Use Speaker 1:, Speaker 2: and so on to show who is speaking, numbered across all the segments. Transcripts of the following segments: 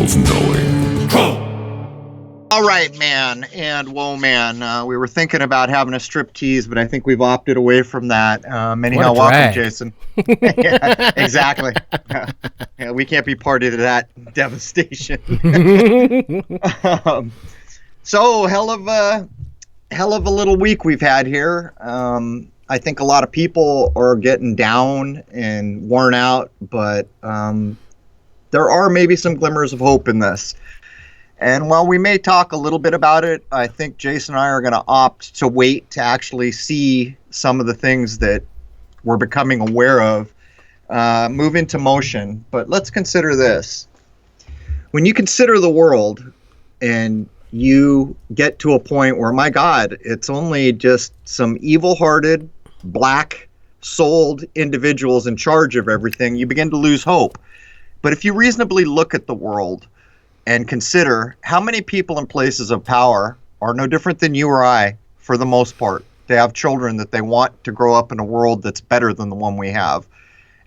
Speaker 1: of knowing.
Speaker 2: All right, man and whoa, man. We were thinking about having a strip tease, but I think we've opted away from that. Anyhow, welcome, Jason. Yeah, exactly. Yeah, we can't be party to that devastation. So, hell of a little week we've had here. I think a lot of people are getting down and worn out, but there are maybe some glimmers of hope in this. And while we may talk a little bit about it, I think Jason and I are going to opt to wait to actually see some of the things that we're becoming aware of move into motion. But let's consider this. When you consider the world and you get to a point where, my God, it's only just some evil-hearted, black-souled individuals in charge of everything, you begin to lose hope. But if you reasonably look at the world and consider how many people in places of power are no different than you or I, for the most part. They have children that they want to grow up in a world that's better than the one we have.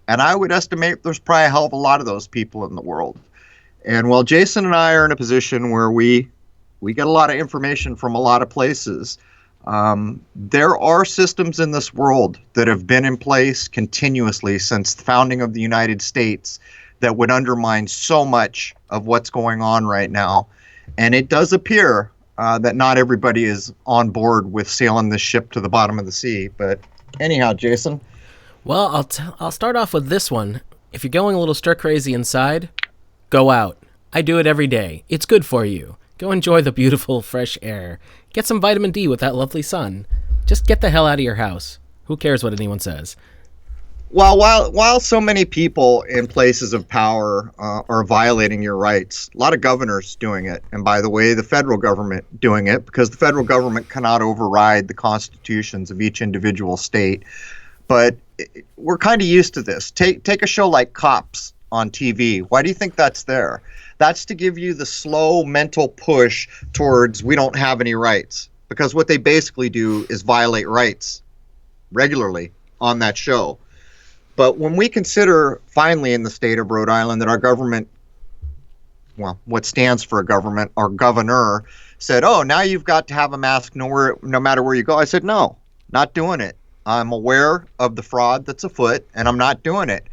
Speaker 2: And I would estimate there's probably a hell of a lot of those people in the world. And while Jason and I are in a position where we get a lot of information from a lot of places, there are systems in this world that have been in place continuously since the founding of the United States that would undermine so much of what's going on right now. And it does appear that not everybody is on board with sailing this ship to the bottom of the sea. But anyhow, Jason.
Speaker 3: Well, I'll start off with this one. If you're going a little stir crazy inside, go out. I do it every day. It's good for you. Go enjoy the beautiful fresh air. Get some vitamin D with that lovely sun. Just get the hell out of your house. Who cares what anyone says?
Speaker 2: Well, while so many people in places of power are violating your rights, a lot of governors doing it. And by the way, the federal government doing it, because the federal government cannot override the constitutions of each individual state. But we're kind of used to this. Take a show like Cops on TV. Why do you think that's there? That's to give you the slow mental push towards we don't have any rights. Because what they basically do is violate rights regularly on that show. But when we consider finally in the state of Rhode Island that our government, well, what stands for a government, our governor said, oh, now you've got to have a mask no matter where you go. I said, no, not doing it. I'm aware of the fraud that's afoot and I'm not doing it.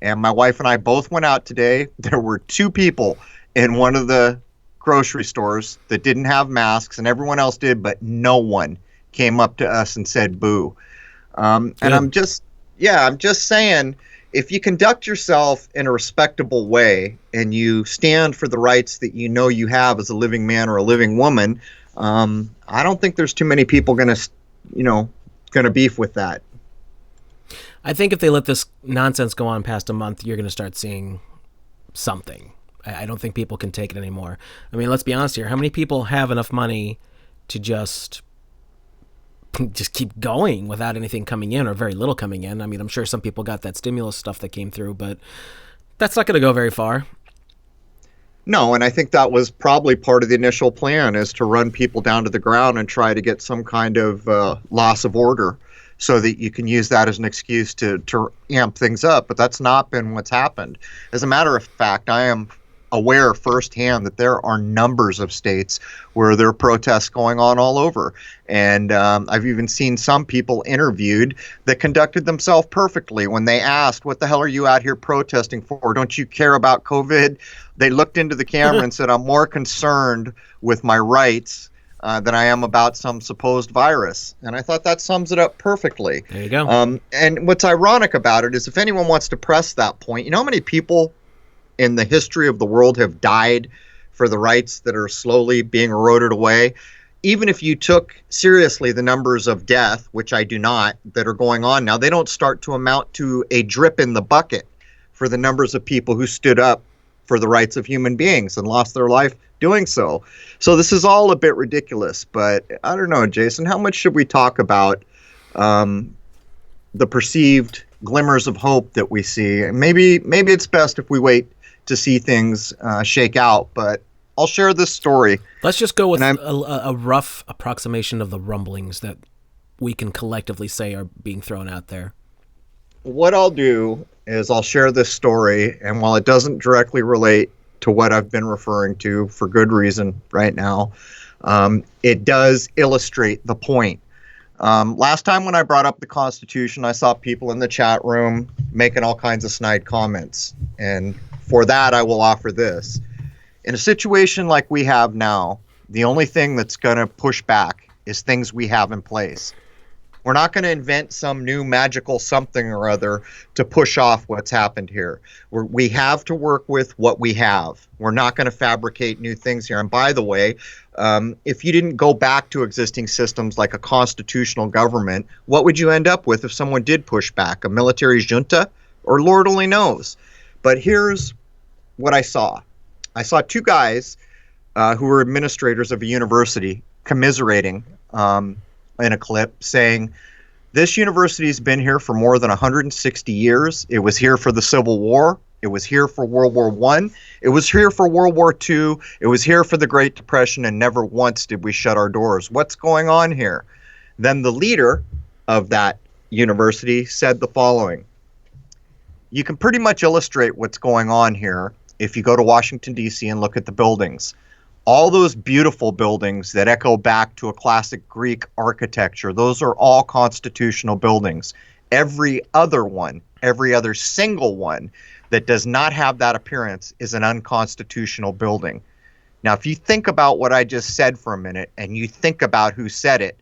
Speaker 2: And my wife and I both went out today. There were 2 people in one of the grocery stores that didn't have masks and everyone else did, but no one came up to us and said boo. And I'm just saying, if you conduct yourself in a respectable way and you stand for the rights that you know you have as a living man or a living woman, I don't think there's too many people going to beef with that.
Speaker 3: I think if they let this nonsense go on past a month, you're going to start seeing something. I don't think people can take it anymore. I mean, let's be honest here. How many people have enough money to just keep going without anything coming in or very little coming in? I mean, I'm sure some people got that stimulus stuff that came through, but that's not going to go very far.
Speaker 2: No, and I think that was probably part of the initial plan, is to run people down to the ground and try to get some kind of loss of order so that you can use that as an excuse to amp things up. But that's not been what's happened. As a matter of fact, I am aware firsthand that there are numbers of states where there are protests going on all over. And I've even seen some people interviewed that conducted themselves perfectly. When they asked, what the hell are you out here protesting for? Don't you care about COVID? They looked into the camera and said, I'm more concerned with my rights than I am about some supposed virus. And I thought that sums it up perfectly.
Speaker 3: There you go.
Speaker 2: And what's ironic about it is, if anyone wants to press that point, you know how many people in the history of the world have died for the rights that are slowly being eroded away? Even if you took seriously the numbers of death, which I do not, that are going on now, they don't start to amount to a drip in the bucket for the numbers of people who stood up for the rights of human beings and lost their life doing so. So this is all a bit ridiculous, but I don't know, Jason, how much should we talk about the perceived glimmers of hope that we see? Maybe it's best if we wait to see things shake out, but I'll share this story.
Speaker 3: Let's just go with a rough approximation of the rumblings that we can collectively say are being thrown out there.
Speaker 2: What I'll do is I'll share this story, and while it doesn't directly relate to what I've been referring to for good reason right now. It does illustrate the point. Last time when I brought up the Constitution, I saw people in the chat room making all kinds of snide comments. And for that, I will offer this. In a situation like we have now, the only thing that's going to push back is things we have in place. We're not going to invent some new magical something or other to push off what's happened here. We have to work with what we have. We're not going to fabricate new things here. And by the way, if you didn't go back to existing systems like a constitutional government, what would you end up with if someone did push back? A military junta? Or Lord only knows. But here's what I saw. I saw two guys who were administrators of a university commiserating in a clip saying, this university's been here for more than 160 years. It was here for the Civil War. It was here for World War I. It was here for World War II. It was here for the Great Depression, and never once did we shut our doors. What's going on here? Then the leader of that university said the following. You can pretty much illustrate what's going on here if you go to Washington, D.C. and look at the buildings. All those beautiful buildings that echo back to a classic Greek architecture, those are all constitutional buildings. Every other one, every other single one that does not have that appearance is an unconstitutional building. Now, if you think about what I just said for a minute and you think about who said it,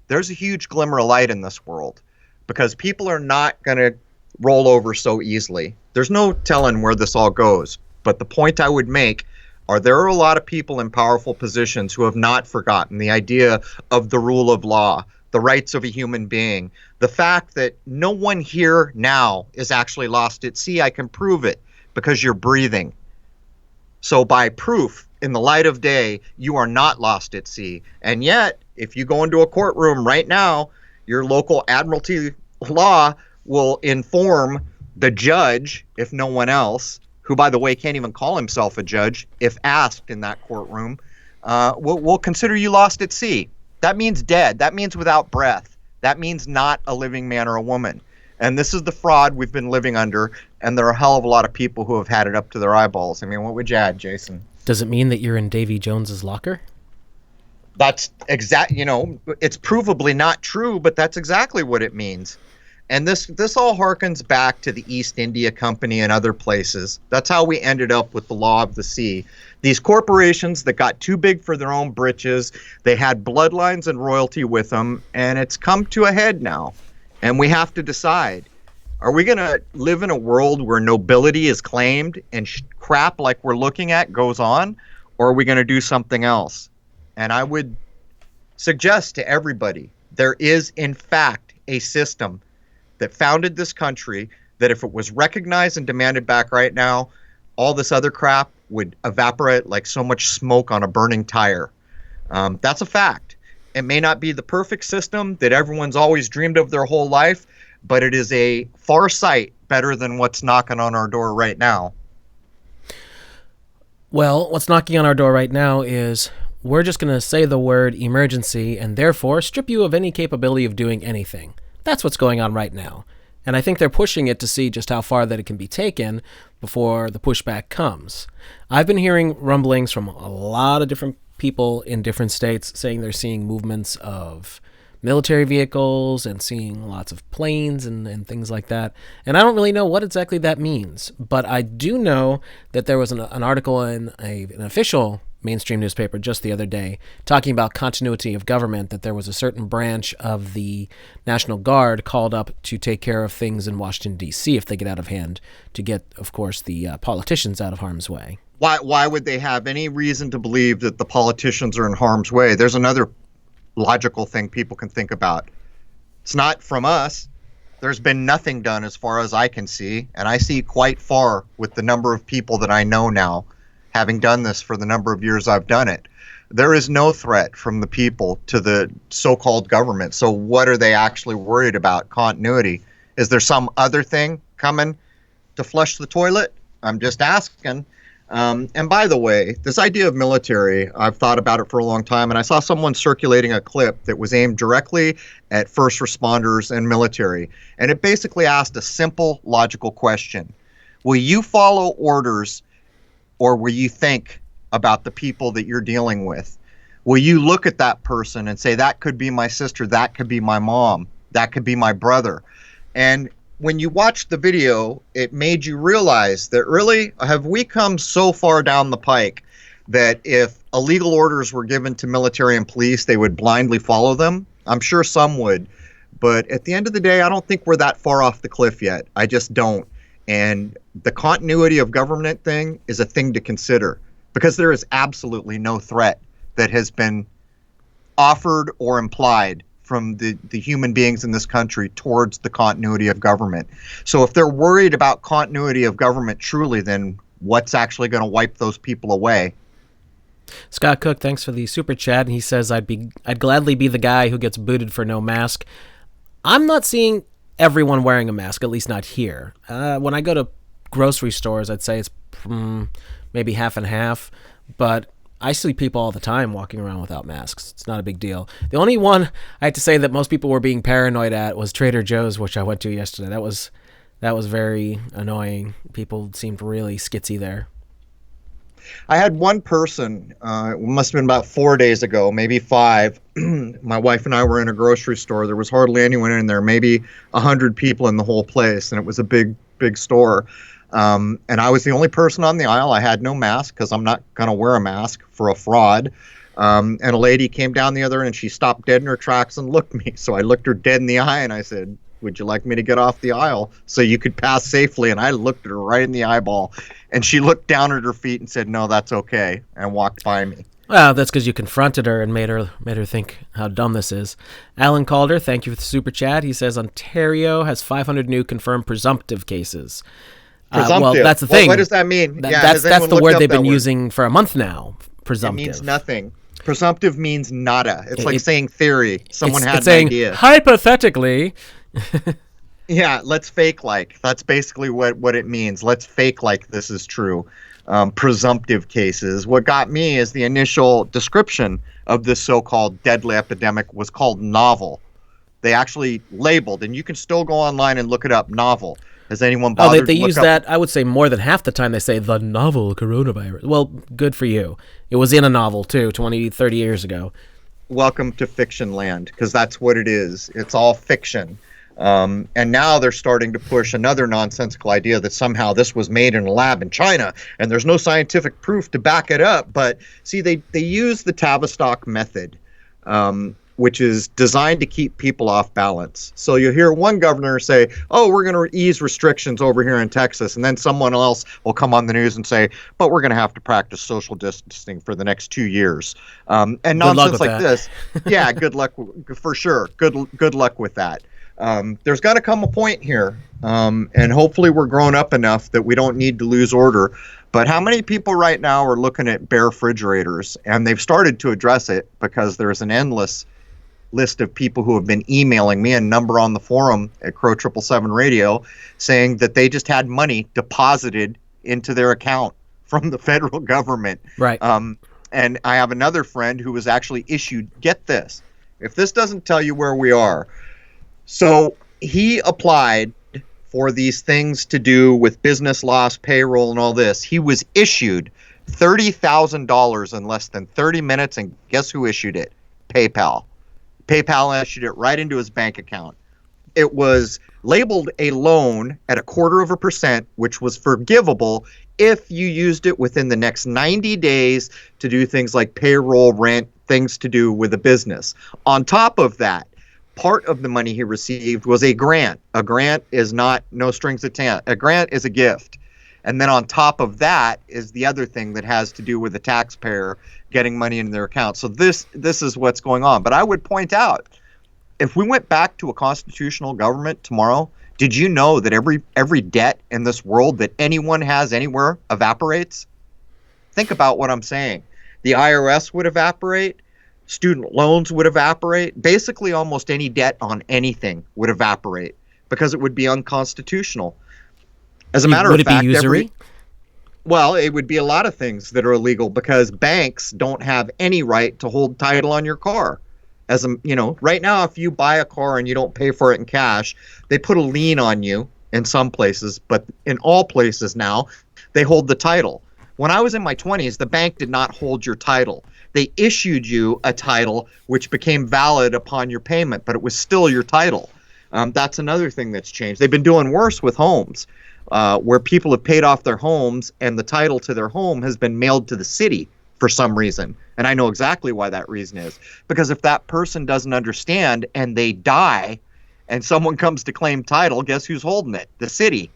Speaker 2: there's a huge glimmer of light in this world because people are not going to roll over so easily. There's no telling where this all goes. But the point I would make are there are a lot of people in powerful positions who have not forgotten the idea of the rule of law, the rights of a human being, the fact that no one here now is actually lost at sea. I can prove it because you're breathing. So by proof, in the light of day, you are not lost at sea. And yet, if you go into a courtroom right now, your local admiralty law will inform the judge, if no one else, who, by the way, can't even call himself a judge, if asked in that courtroom, will consider you lost at sea. That means dead. That means without breath. That means not a living man or a woman. And this is the fraud we've been living under, and there are a hell of a lot of people who have had it up to their eyeballs. I mean, what would you add, Jason?
Speaker 3: Does it mean that you're in Davy Jones's locker?
Speaker 2: That's exact. It's provably not true, but that's exactly what it means. And this all harkens back to the East India Company and other places. That's how we ended up with the law of the sea. These corporations that got too big for their own britches, they had bloodlines and royalty with them, and it's come to a head now. And we have to decide, are we going to live in a world where nobility is claimed and crap like we're looking at goes on, or are we going to do something else? And I would suggest to everybody, there is, in fact, a system that founded this country that if it was recognized and demanded back right now, all this other crap would evaporate like so much smoke on a burning tire. That's a fact. It may not be the perfect system that everyone's always dreamed of their whole life, but it is a far sight better than what's knocking on our door right now.
Speaker 3: Well, what's knocking on our door right now is we're just going to say the word emergency and therefore strip you of any capability of doing anything. That's what's going on right now. And I think they're pushing it to see just how far that it can be taken before the pushback comes. I've been hearing rumblings from a lot of different people in different states saying they're seeing movements of military vehicles and seeing lots of planes and things like that. And I don't really know what exactly that means. But I do know that there was an article in an official mainstream newspaper just the other day talking about continuity of government, that there was a certain branch of the National Guard called up to take care of things in Washington, D.C. if they get out of hand, to get, of course, the politicians out of harm's way.
Speaker 2: Why would they have any reason to believe that the politicians are in harm's way? There's another logical thing people can think about. It's not from us. There's been nothing done as far as I can see, and I see quite far with the number of people that I know now, having done this for the number of years I've done it. There is no threat from the people to the so-called government. So what are they actually worried about? Continuity. Is there some other thing coming to flush the toilet? I'm just asking. And by the way, this idea of military, I've thought about it for a long time, and I saw someone circulating a clip that was aimed directly at first responders and military. And it basically asked a simple, logical question. Will you follow orders or will you think about the people that you're dealing with? Will you look at that person and say, that could be my sister, that could be my mom, that could be my brother? And when you watch the video, it made you realize that really, have we come so far down the pike that if illegal orders were given to military and police, they would blindly follow them? I'm sure some would. But at the end of the day, I don't think we're that far off the cliff yet. I just don't. And the continuity of government thing is a thing to consider, because there is absolutely no threat that has been offered or implied from the human beings in this country towards the continuity of government. So if they're worried about continuity of government truly, then what's actually going to wipe those people away?
Speaker 3: Scott Cook, thanks for the super chat. And he says, I'd gladly be the guy who gets booted for no mask. I'm not seeing everyone wearing a mask, at least not here. When I go to grocery stores, I'd say it's maybe half and half, but I see people all the time walking around without masks. It's not a big deal. The only one I had to say that most people were being paranoid at was Trader Joe's, which I went to yesterday. That was very annoying. People seemed really skitsy there.
Speaker 2: I had one person, it must have been about 4 days ago, maybe 5. My wife and I were in a grocery store. There was hardly anyone in there, maybe 100 people in the whole place, and it was a big, big store. And I was the only person on the aisle. I had no mask because I'm not going to wear a mask for a fraud. And a lady came down the other end, and she stopped dead in her tracks and looked at me. So I looked her dead in the eye, and I said, would you like me to get off the aisle so you could pass safely? And I looked at her right in the eyeball, and she looked down at her feet and said, no, that's okay, and walked by me.
Speaker 3: Well, that's because you confronted her and made her think how dumb this is. Alan Calder, thank you for the super chat. He says Ontario has 500 new confirmed presumptive cases. Well, that's the thing.
Speaker 2: What does that mean?
Speaker 3: That's the word they've been using for a month now. Presumptive.
Speaker 2: It means nothing. Presumptive means nada. It's like saying theory. Someone had
Speaker 3: an
Speaker 2: idea.
Speaker 3: Hypothetically.
Speaker 2: Yeah, let's fake like. That's basically what it means. Let's fake like this is true. Presumptive cases. What got me is the initial description of this so-called deadly epidemic was called novel. They actually labeled, and you can still go online and look it up, novel. Has anyone bothered?
Speaker 3: They use that, I would say more than half the time they say the novel coronavirus. Well, good for you. It was in a novel too, 20, 30 years ago.
Speaker 2: Welcome to fiction land, because that's what it is. It's all fiction. And now they're starting to push another nonsensical idea that somehow this was made in a lab in China, and there's no scientific proof to back it up. But see, they use the Tavistock method, which is designed to keep people off balance. So you hear one governor say, oh, we're going to ease restrictions over here in Texas. And then someone else will come on the news and say, but we're going to have to practice social distancing for the next 2 years. And nonsense like this. Yeah, good luck for sure. Good luck with that. There's got to come a point here. And hopefully we're grown up enough that we don't need to lose order. But how many people right now are looking at bare refrigerators? And they've started to address it because there's an endless list of people who have been emailing me, a number on the forum at CRROW777 Radio, saying that they just had money deposited into their account from the federal government.
Speaker 3: Right.
Speaker 2: And I have another friend who was actually issued, get this, if this doesn't tell you where we are. So he applied for these things to do with business loss, payroll, and all this. He was issued $30,000 in less than 30 minutes, and guess who issued it? PayPal. PayPal issued it right into his bank account. It was labeled a loan at 0.25%, which was forgivable if you used it within the next 90 days to do things like payroll, rent, things to do with a business. On top of that, part of the money he received was a grant. A grant is not no strings attached. A grant is a gift. And then on top of that is the other thing that has to do with the taxpayer getting money into their account. So this is what's going on. But I would point out, if we went back to a constitutional government tomorrow, did you know that every debt in this world that anyone has anywhere evaporates? Think about what I'm saying. The IRS would evaporate. Student loans would evaporate. Basically, almost any debt on anything would evaporate because it would be unconstitutional. As a matter of fact,
Speaker 3: would it be usury?
Speaker 2: Well, it would be a lot of things that are illegal because banks don't have any right to hold title on your car. Right now, if you buy a car and you don't pay for it in cash, they put a lien on you in some places, but in all places now, they hold the title. When I was in my 20s, the bank did not hold your title. They issued you a title which became valid upon your payment, but it was still your title. That's another thing that's changed. They've been doing worse with homes, where people have paid off their homes and the title to their home has been mailed to the city for some reason. And I know exactly why that reason is. Because if that person doesn't understand and they die and someone comes to claim title, guess who's holding it? The city.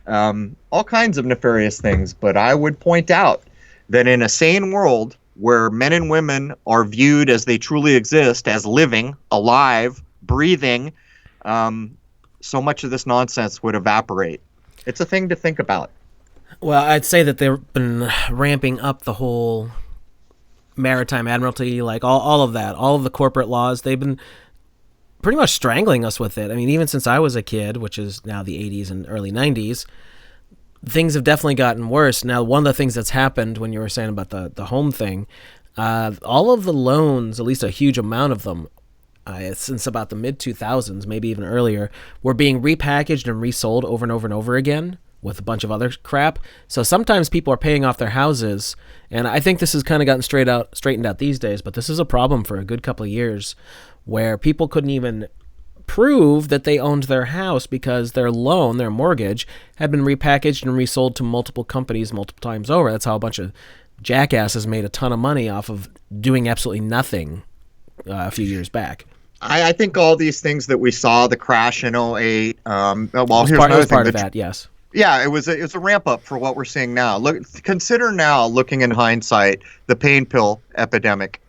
Speaker 2: All kinds of nefarious things. But I would point out that in a sane world where men and women are viewed as they truly exist, as living, alive, breathing, so much of this nonsense would evaporate. It's a thing to think about.
Speaker 3: Well, I'd say that they've been ramping up the whole maritime admiralty, like all of that, all of the corporate laws. They've been pretty much strangling us with it. I mean, even since I was a kid, which is now the 80s and early 90s, things have definitely gotten worse. Now, one of the things that's happened when you were saying about the home thing, all of the loans, at least a huge amount of them, since about the mid-2000s, maybe even earlier, were being repackaged and resold over and over and over again with a bunch of other crap. So sometimes people are paying off their houses, and I think this has kind of gotten straightened out these days, but this is a problem for a good couple of years where people couldn't even prove that they owned their house because their loan, their mortgage, had been repackaged and resold to multiple companies multiple times over. That's how a bunch of jackasses made a ton of money off of doing absolutely nothing a few years back.
Speaker 2: I think all these things that we saw, the crash in '08, well,
Speaker 3: It
Speaker 2: here's
Speaker 3: was
Speaker 2: another thing.
Speaker 3: part of that, yes.
Speaker 2: Yeah, it was a ramp up for what we're seeing now. Consider now, looking in hindsight, the pain pill epidemic,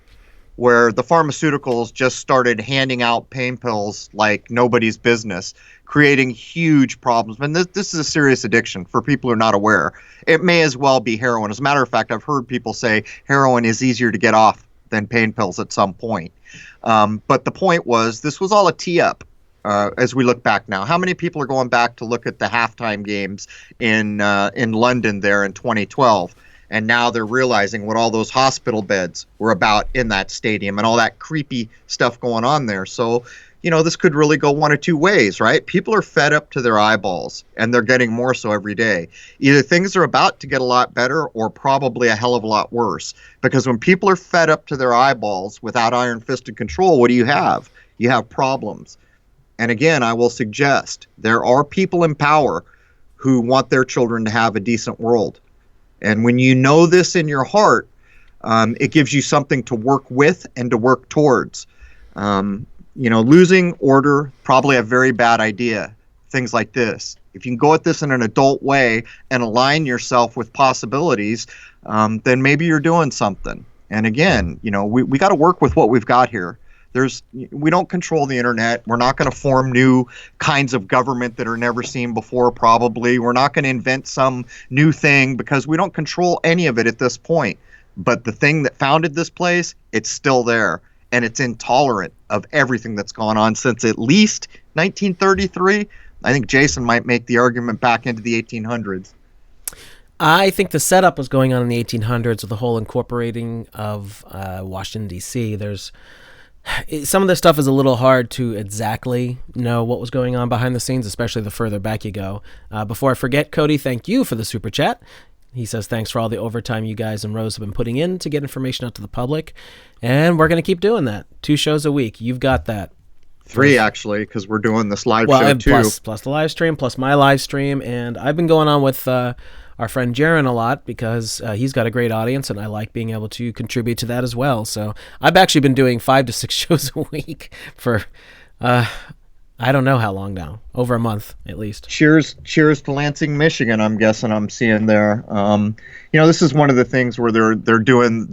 Speaker 2: where the pharmaceuticals just started handing out pain pills like nobody's business, creating huge problems. And this is a serious addiction for people who are not aware. It may as well be heroin. As a matter of fact, I've heard people say heroin is easier to get off than pain pills at some point. But the point was, this was all a tee-up. As we look back now, how many people are going back to look at the halftime games in London there in 2012, and now they're realizing what all those hospital beds were about in that stadium and all that creepy stuff going on there. So, this could really go one of two ways, right? People are fed up to their eyeballs, and they're getting more so every day. Either things are about to get a lot better or probably a hell of a lot worse. Because when people are fed up to their eyeballs without iron-fisted control, what do you have? You have problems. And again, I will suggest there are people in power who want their children to have a decent world. And when you know this in your heart, it gives you something to work with and to work towards. Losing order, probably a very bad idea. Things like this. If you can go at this in an adult way and align yourself with possibilities, then maybe you're doing something. And again, we got to work with what we've got here. We don't control the internet. We're not going to form new kinds of government that are never seen before, probably. We're not going to invent some new thing because we don't control any of it at this point. But the thing that founded this place, it's still there. And it's intolerant of everything that's gone on since at least 1933. I think Jason might make the argument back into the 1800s.
Speaker 3: I think the setup was going on in the 1800s with the whole incorporating of Washington, D.C. Some of this stuff is a little hard to exactly know what was going on behind the scenes, especially the further back you go. Before I forget, Cody, thank you for the super chat. He says, thanks for all the overtime you guys and Rose have been putting in to get information out to the public. And we're going to keep doing that. 2 shows a week. You've got that.
Speaker 2: 3, actually, because we're doing this live show, too.
Speaker 3: Plus the live stream, plus my live stream. And I've been going on with our friend Jaron a lot because he's got a great audience, and I like being able to contribute to that as well. So I've actually been doing 5 to 6 shows a week for... I don't know how long now. Over a month, at least.
Speaker 2: Cheers to Lansing, Michigan. I'm guessing I'm seeing there. This is one of the things where they're doing.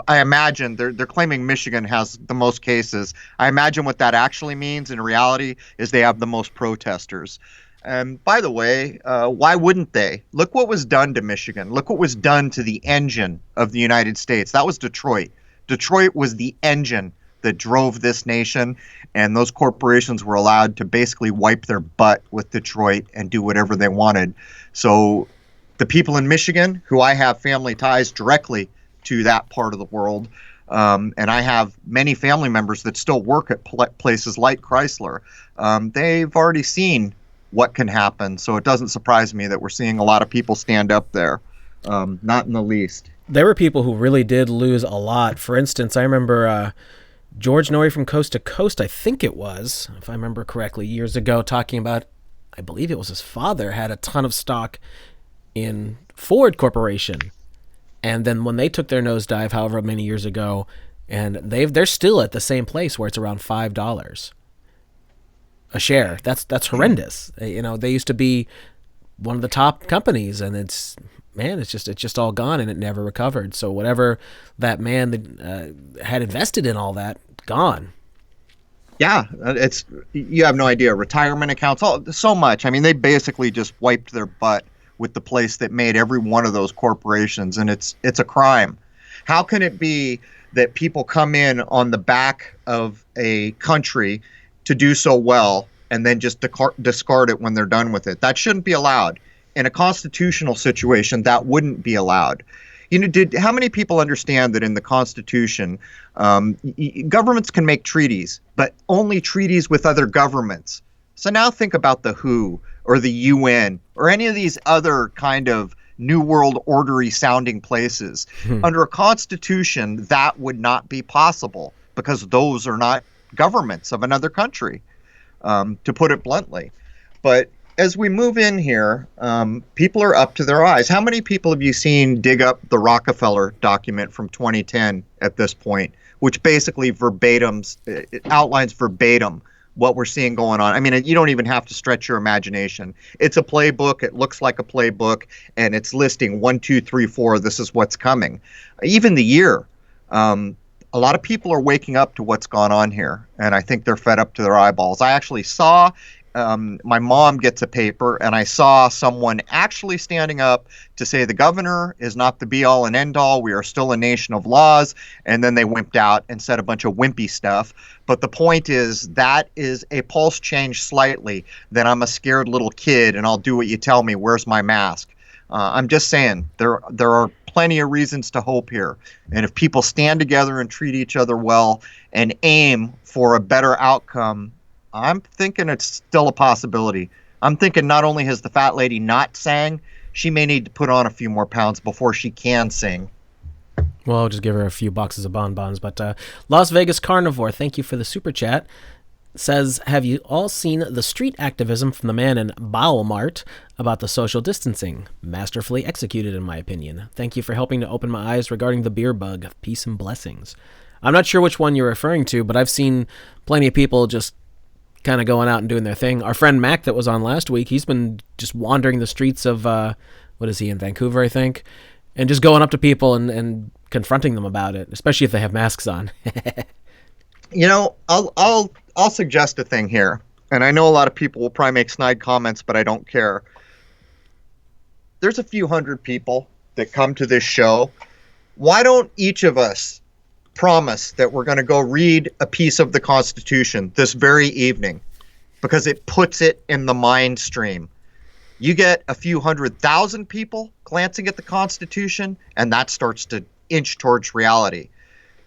Speaker 2: I imagine they're claiming Michigan has the most cases. I imagine what that actually means in reality is they have the most protesters. And by the way, why wouldn't they? Look what was done to Michigan. Look what was done to the engine of the United States. That was Detroit. Detroit was the engine that drove this nation, and those corporations were allowed to basically wipe their butt with Detroit and do whatever they wanted. So the people in Michigan, who I have family ties directly to that part of the world, and I have many family members that still work at places like Chrysler, they've already seen what can happen. So it doesn't surprise me that we're seeing a lot of people stand up there. Not in the least.
Speaker 3: There were people who really did lose a lot. For instance, I remember George Norrie from Coast to Coast, I think it was, if I remember correctly, years ago, talking about, I believe it was his father had a ton of stock in Ford Corporation. And then when they took their nosedive, however many years ago, and they're still at the same place where it's around $5 a share. That's horrendous. You know, they used to be one of the top companies, and it's just all gone, and it never recovered. So whatever that man had invested in, all that gone.
Speaker 2: Yeah, you have no idea. Retirement accounts, so much. I mean, they basically just wiped their butt with the place that made every one of those corporations, and it's a crime. How can it be that people come in on the back of a country to do so well and then just discard it when they're done with it? That shouldn't be allowed. In a constitutional situation, that wouldn't be allowed. You know, how many people understand that in the Constitution, governments can make treaties, but only treaties with other governments? So now think about the WHO or the UN or any of these other kind of New World Ordery sounding places. Under a constitution, that would not be possible because those are not governments of another country, to put it bluntly. But as we move in here, people are up to their eyes. How many people have you seen dig up the Rockefeller document from 2010 at this point, which basically it outlines verbatim what we're seeing going on? I mean, you don't even have to stretch your imagination. It's a playbook. It looks like a playbook, and it's listing 1, 2, 3, 4. This is what's coming. Even the year. A lot of people are waking up to what's gone on here, and I think they're fed up to their eyeballs. I actually saw my mom gets a paper, and I saw someone actually standing up to say the governor is not the be-all and end-all. We are still a nation of laws. And then they wimped out and said a bunch of wimpy stuff. But the point is that is a pulse change slightly. Then I'm a scared little kid, and I'll do what you tell me. Where's my mask? I'm just saying there are plenty of reasons to hope here. And if people stand together and treat each other well and aim for a better outcome, I'm thinking it's still a possibility. I'm thinking not only has the fat lady not sang, she may need to put on a few more pounds before she can sing.
Speaker 3: Well, I'll just give her a few boxes of bonbons. But Las Vegas Carnivore, thank you for the super chat, says, have you all seen the street activism from the man in Bowel Mart about the social distancing? Masterfully executed, in my opinion. Thank you for helping to open my eyes regarding the beer bug. Peace and blessings. I'm not sure which one you're referring to, but I've seen plenty of people just kind of going out and doing their thing. Our friend Mac that was on last week, he's been just wandering the streets of, what is he, in Vancouver, I think, and just going up to people and confronting them about it, especially if they have masks on.
Speaker 2: You know, I'll suggest a thing here, and I know a lot of people will probably make snide comments, but I don't care. There's a few hundred people that come to this show. Why don't each of us promise that we're going to go read a piece of the Constitution this very evening, because it puts it in the mind stream. You get a few 100,000 people glancing at the Constitution, and that starts to inch towards reality.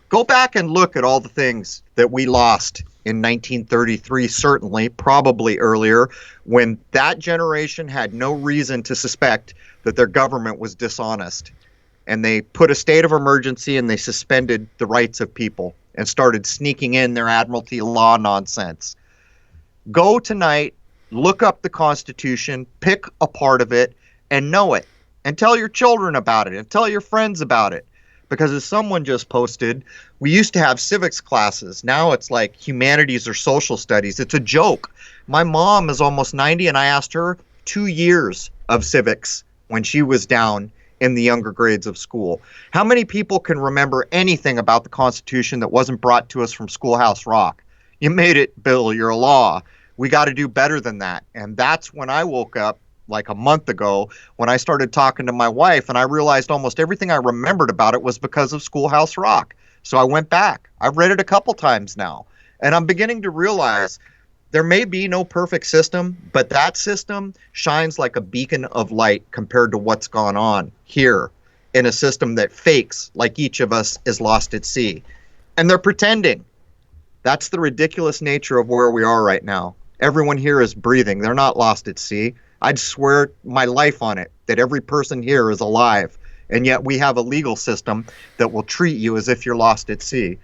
Speaker 2: Go back and look at all the things that we lost in 1933, certainly, probably earlier, when that generation had no reason to suspect that their government was dishonest. And they put a state of emergency and they suspended the rights of people and started sneaking in their admiralty law nonsense. Go tonight, look up the Constitution, pick a part of it, and know it. And tell your children about it and tell your friends about it. Because as someone just posted, we used to have civics classes. Now it's like humanities or social studies. It's a joke. My mom is almost 90, and I asked her 2 years of civics when she was down in the younger grades of school. How many people can remember anything about the Constitution that wasn't brought to us from Schoolhouse Rock? You made it, Bill. You're a law. We got to do better than that. And that's when I woke up like a month ago when I started talking to my wife, and I realized almost everything I remembered about it was because of Schoolhouse Rock. So I went back. I've read it a couple times now, and I'm beginning to realize there may be no perfect system, but that system shines like a beacon of light compared to what's gone on here in a system that fakes like each of us is lost at sea. And they're pretending. That's the ridiculous nature of where we are right now. Everyone here is breathing. They're not lost at sea. I'd swear my life on it that every person here is alive. And yet we have a legal system that will treat you as if you're lost at sea.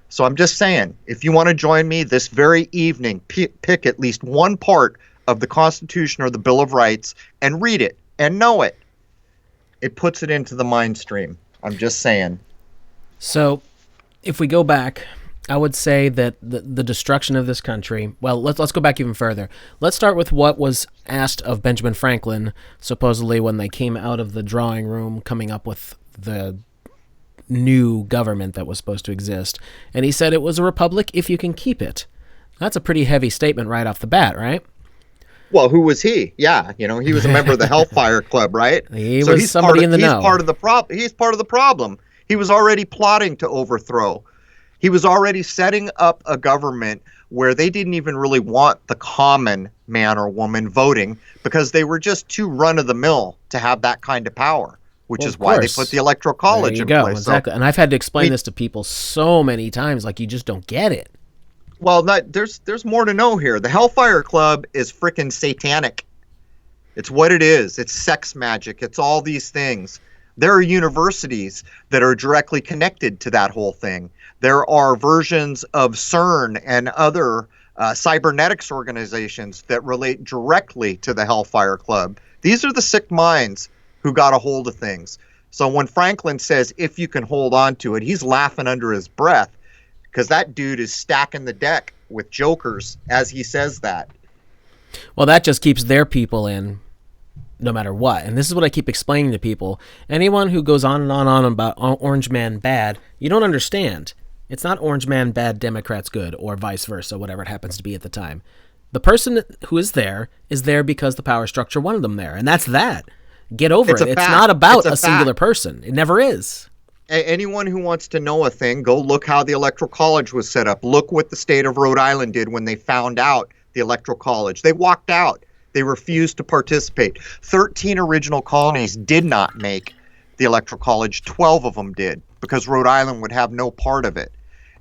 Speaker 2: So I'm just saying, if you want to join me this very evening, pick at least one part of the Constitution or the Bill of Rights and read it and know it. It puts it into the mind stream. I'm just saying.
Speaker 3: So if we go back, I would say that the destruction of this country, well, let's go back even further. Let's start with what was asked of Benjamin Franklin, supposedly when they came out of the drawing room coming up with the new government that was supposed to exist. And he said it was a republic if you can keep it. That's a pretty heavy statement right off the bat, right?
Speaker 2: Well, who was he? Yeah, he was a member of the Hellfire Club, right?
Speaker 3: He was somebody in the know.
Speaker 2: He's part of the problem. He was already plotting to overthrow. He was already setting up a government where they didn't even really want the common man or woman voting because they were just too run-of-the-mill to have that kind of power, which is why they put the Electoral College in place.
Speaker 3: Exactly. And I've had to explain this to people so many times, like you just don't get it.
Speaker 2: Well, there's more to know here. The Hellfire Club is freaking satanic. It's what it is. It's sex magic. It's all these things. There are universities that are directly connected to that whole thing. There are versions of CERN and other cybernetics organizations that relate directly to the Hellfire Club. These are the sick minds who got a hold of things. So when Franklin says, if you can hold on to it, he's laughing under his breath because that dude is stacking the deck with jokers as he says that.
Speaker 3: Well, that just keeps their people in no matter what. And this is what I keep explaining to people. Anyone who goes on and on about Orange Man bad, you don't understand. It's not Orange Man bad, Democrats good, or vice versa, whatever it happens to be at the time. The person who is there because the power structure wanted them there. And that's that. Get over it. It's not about a singular person. It never is.
Speaker 2: Anyone who wants to know a thing, go look how the Electoral College was set up. Look what the state of Rhode Island did when they found out the Electoral College. They walked out. They refused to participate. 13 original colonies did not make the Electoral College. 12 of them did because Rhode Island would have no part of it.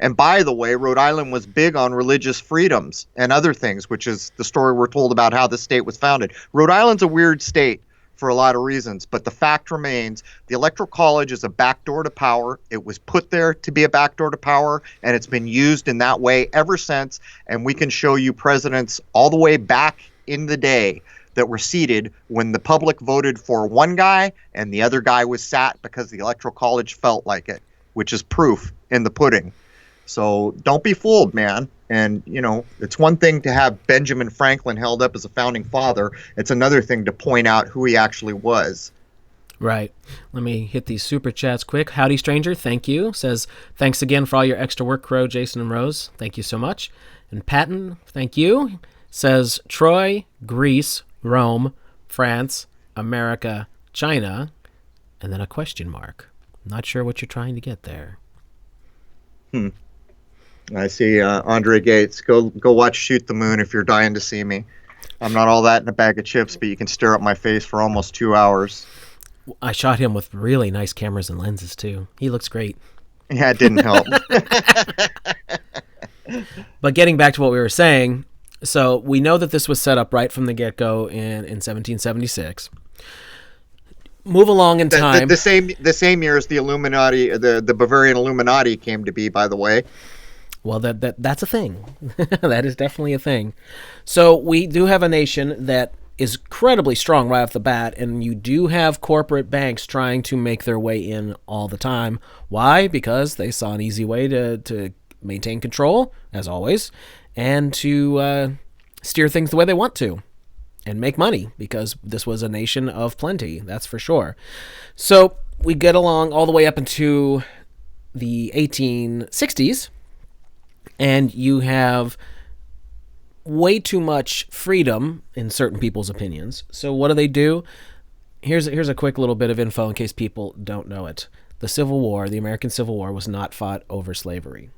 Speaker 2: And by the way, Rhode Island was big on religious freedoms and other things, which is the story we're told about how the state was founded. Rhode Island's a weird state for a lot of reasons, but the fact remains the Electoral College is a backdoor to power. It was put there to be a backdoor to power, and it's been used in that way ever since. And we can show you presidents all the way back in the day that were seated when the public voted for one guy and the other guy was sat because the Electoral College felt like it, which is proof in the pudding. So don't be fooled, man. And, it's one thing to have Benjamin Franklin held up as a founding father. It's another thing to point out who he actually was.
Speaker 3: Right. Let me hit these super chats quick. Howdy, stranger. Thank you. Says, thanks again for all your extra work, CRROW, Jason, and Rose. Thank you so much. And Patton, thank you. Says, Troy, Greece, Rome, France, America, China, and then a question mark. Not sure what you're trying to get there.
Speaker 2: I see Andre Gates. Go watch Shoot the Moon if you're dying to see me. I'm not all that in a bag of chips, but you can stare at my face for almost 2 hours.
Speaker 3: I shot him with really nice cameras and lenses, too. He looks great.
Speaker 2: Yeah, it didn't help.
Speaker 3: But getting back to what we were saying, so we know that this was set up right from the get-go in 1776. Move along in time.
Speaker 2: The same year as the Illuminati, the Bavarian Illuminati came to be, by the way.
Speaker 3: Well, that's a thing. That is definitely a thing. So we do have a nation that is incredibly strong right off the bat, and you do have corporate banks trying to make their way in all the time. Why? Because they saw an easy way to maintain control, as always, and to steer things the way they want to and make money, because this was a nation of plenty, that's for sure. So we get along all the way up into the 1860s, and you have way too much freedom in certain people's opinions. So what do? Here's a quick little bit of info in case people don't know it. The Civil War, the American Civil War, was not fought over slavery.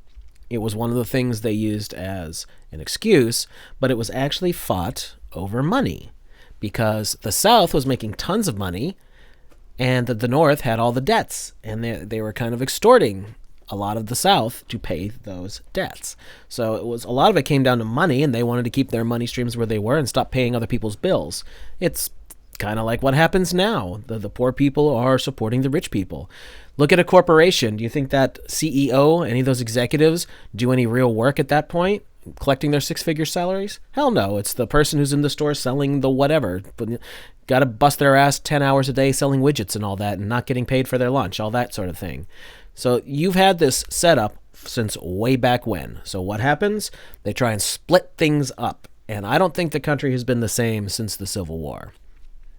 Speaker 3: It was one of the things they used as an excuse, but it was actually fought over money because the South was making tons of money and the North had all the debts, and they were kind of extorting a lot of the South to pay those debts. So a lot of it came down to money, and they wanted to keep their money streams where they were and stop paying other people's bills. It's kind of like what happens now. The poor people are supporting the rich people. Look at a corporation. Do you think that CEO, any of those executives, do any real work at that point, collecting their six-figure salaries? Hell no. It's the person who's in the store selling the whatever. But got to bust their ass 10 hours a day selling widgets and all that and not getting paid for their lunch, all that sort of thing. So you've had this set up since way back when. So what happens? They try and split things up. And I don't think the country has been the same since the Civil War.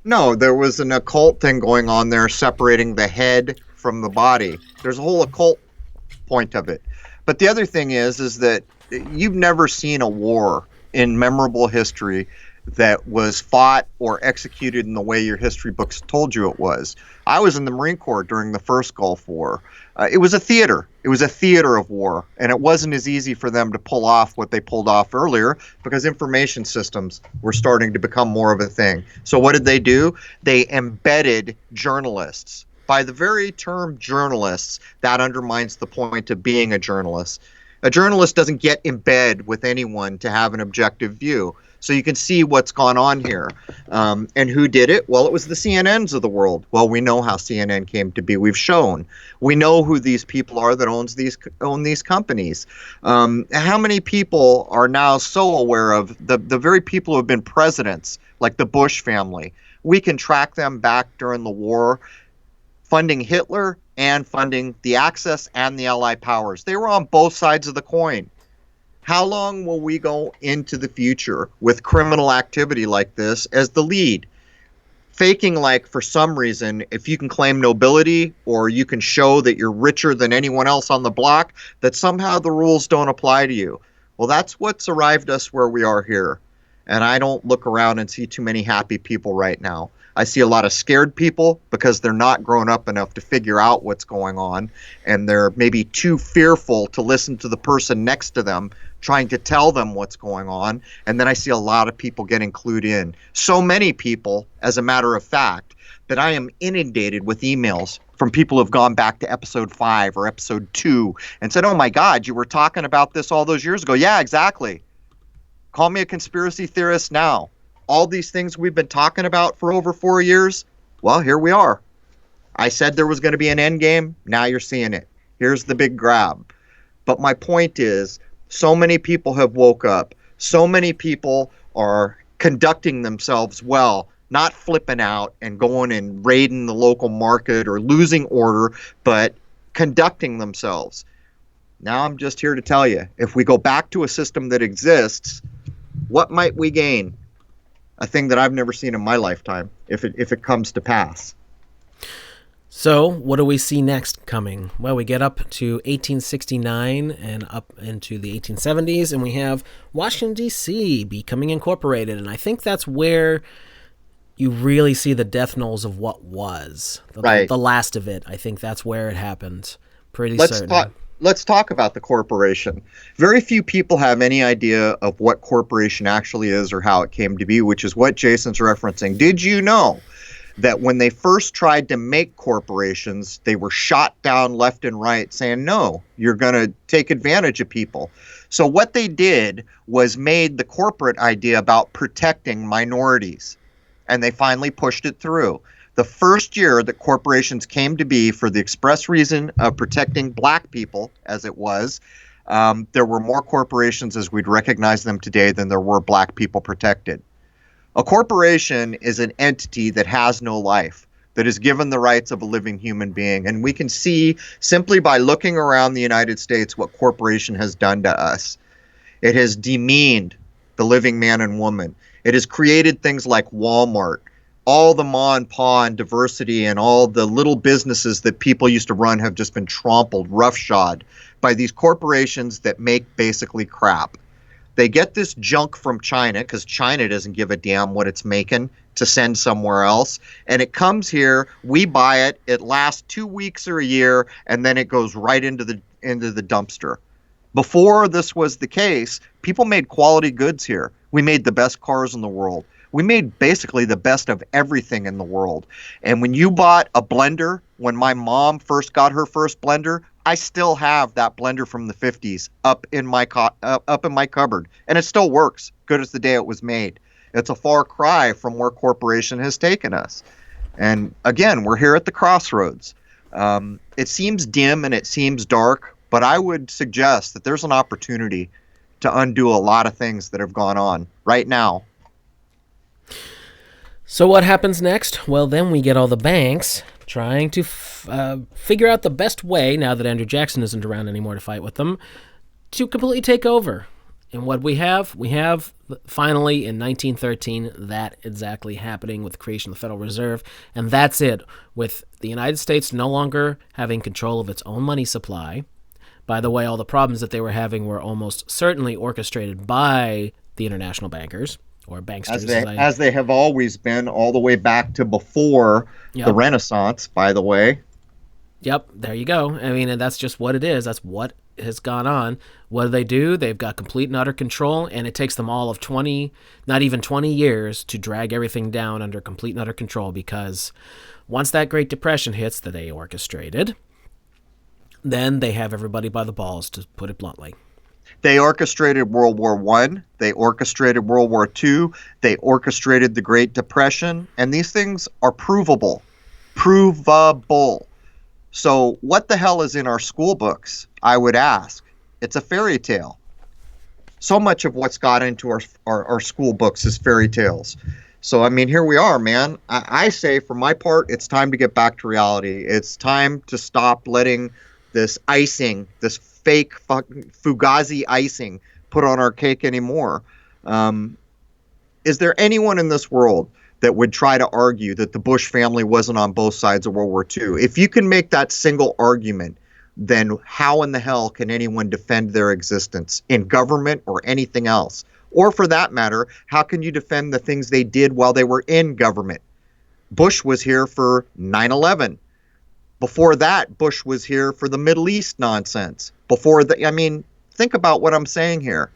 Speaker 2: No, there was an occult thing going on there, separating the head from the body. There's a whole occult point of it. But the other thing is that you've never seen a war in memorable history that was fought or executed in the way your history books told you it was. I was in the Marine Corps during the first Gulf War. It was a theater. It was a theater of war, and it wasn't as easy for them to pull off what they pulled off earlier because information systems were starting to become more of a thing. So what did they do? They embedded journalists. By the very term journalists, that undermines the point of being a journalist. A journalist doesn't get in bed with anyone to have an objective view. So you can see what's gone on here. And who did it? Well, it was the CNNs of the world. Well, we know how CNN came to be. We've shown. We know who these people are that own these companies. How many people are now so aware of the very people who have been presidents, like the Bush family? We can track them back during the war, funding Hitler and funding the Axis and the Allied powers. They were on both sides of the coin. How long will we go into the future with criminal activity like this as the lead? Faking like, for some reason, if you can claim nobility or you can show that you're richer than anyone else on the block, that somehow the rules don't apply to you. Well, that's what's arrived us where we are here. And I don't look around and see too many happy people right now. I see a lot of scared people because they're not grown up enough to figure out what's going on, and they're maybe too fearful to listen to the person next to them trying to tell them what's going on. And then I see a lot of people getting clued in. So many people, as a matter of fact, that I am inundated with emails from people who have gone back to episode 5 or episode 2 and said, oh my God, you were talking about this all those years ago. Yeah, exactly. Call me a conspiracy theorist now. All these things we've been talking about for over 4 years, well, here we are. I said there was going to be an end game. Now you're seeing it. Here's the big grab. But my point is, so many people have woke up. So many people are conducting themselves well, not flipping out and going and raiding the local market or losing order, but conducting themselves. Now I'm just here to tell you, if we go back to a system that exists, what might we gain? A thing that I've never seen in my lifetime, if it comes to pass.
Speaker 3: So, what do we see next coming? Well, we get up to 1869 and up into the 1870s, and we have Washington, D.C. becoming incorporated. And I think that's where you really see the death knolls of what was.
Speaker 2: Right.
Speaker 3: The last of it. I think that's where it happened. Pretty certain.
Speaker 2: Let's talk about the corporation. Very few people have any idea of what corporation actually is or how it came to be, which is what Jason's referencing. Did you know that when they first tried to make corporations, they were shot down left and right saying, no, you're going to take advantage of people. So what they did was made the corporate idea about protecting minorities, and they finally pushed it through. The first year that corporations came to be for the express reason of protecting black people, as it was, there were more corporations as we'd recognize them today than there were black people protected. A corporation is an entity that has no life, that is given the rights of a living human being. And we can see simply by looking around the United States what corporation has done to us. It has demeaned the living man and woman. It has created things like Walmart. All the ma and pa and diversity and all the little businesses that people used to run have just been trampled, roughshod by these corporations that make basically crap. They get this junk from China because China doesn't give a damn what it's making to send somewhere else. And it comes here, we buy it, it lasts 2 weeks or a year, and then it goes right into the dumpster. Before this was the case, people made quality goods here. We made the best cars in the world. We made basically the best of everything in the world. And when you bought a blender, when my mom first got her first blender, I still have that blender from the 50s up in my cupboard. And it still works, good as the day it was made. It's a far cry from where corporation has taken us. And again, we're here at the crossroads. It seems dim and it seems dark, but I would suggest that there's an opportunity to undo a lot of things that have gone on right now.
Speaker 3: So what happens next? Well, then we get all the banks trying to figure out the best way, now that Andrew Jackson isn't around anymore to fight with them, to completely take over. And what we have finally in 1913 that exactly happening with the creation of the Federal Reserve. And that's it, with the United States no longer having control of its own money supply. By the way, all the problems that they were having were almost certainly orchestrated by the international bankers, or banksters.
Speaker 2: As they have always been, all the way back to before the Renaissance, by the way.
Speaker 3: Yep, there you go. I mean, and that's just what it is. That's what has gone on. What do? They've got complete and utter control, and it takes them all of 20, not even 20 years to drag everything down under complete and utter control, because once that Great Depression hits that they orchestrated, then they have everybody by the balls, to put it bluntly.
Speaker 2: They orchestrated World War I. They orchestrated World War II. They orchestrated the Great Depression. And these things are provable. Provable. So what the hell is in our school books, I would ask? It's a fairy tale. So much of what's got into our school books is fairy tales. So, I mean, here we are, man. I say, for my part, it's time to get back to reality. It's time to stop letting this icing, this fake Fugazi icing, put on our cake anymore. Is there anyone in this world that would try to argue that the Bush family wasn't on both sides of World War II? If you can make that single argument, then how in the hell can anyone defend their existence in government or anything else? Or for that matter, how can you defend the things they did while they were in government? Bush was here for 9/11. Before that, Bush was here for the Middle East nonsense. Think about what I'm saying here.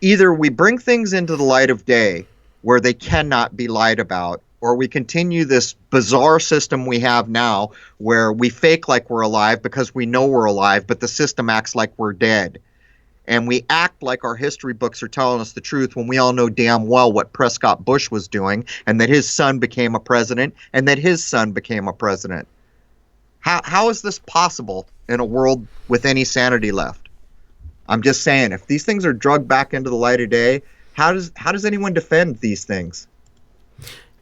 Speaker 2: Either we bring things into the light of day where they cannot be lied about, or we continue this bizarre system we have now where we fake like we're alive because we know we're alive, but the system acts like we're dead. And we act like our history books are telling us the truth when we all know damn well what Prescott Bush was doing, and that his son became a president, and that his son became a president. How is this possible in a world with any sanity left? I'm just saying, if these things are drugged back into the light of day, how does anyone defend these things?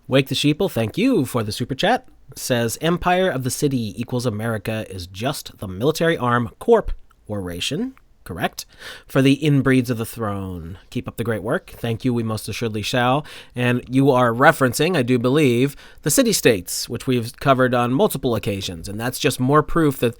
Speaker 3: Wake the Sheeple, thank you for the super chat. Says, Empire of the City equals America is just the military arm corp oration. Correct, for the inbreeds of the throne. Keep up the great work. Thank you, we most assuredly shall. And you are referencing, I do believe, the city-states, which we've covered on multiple occasions. And that's just more proof that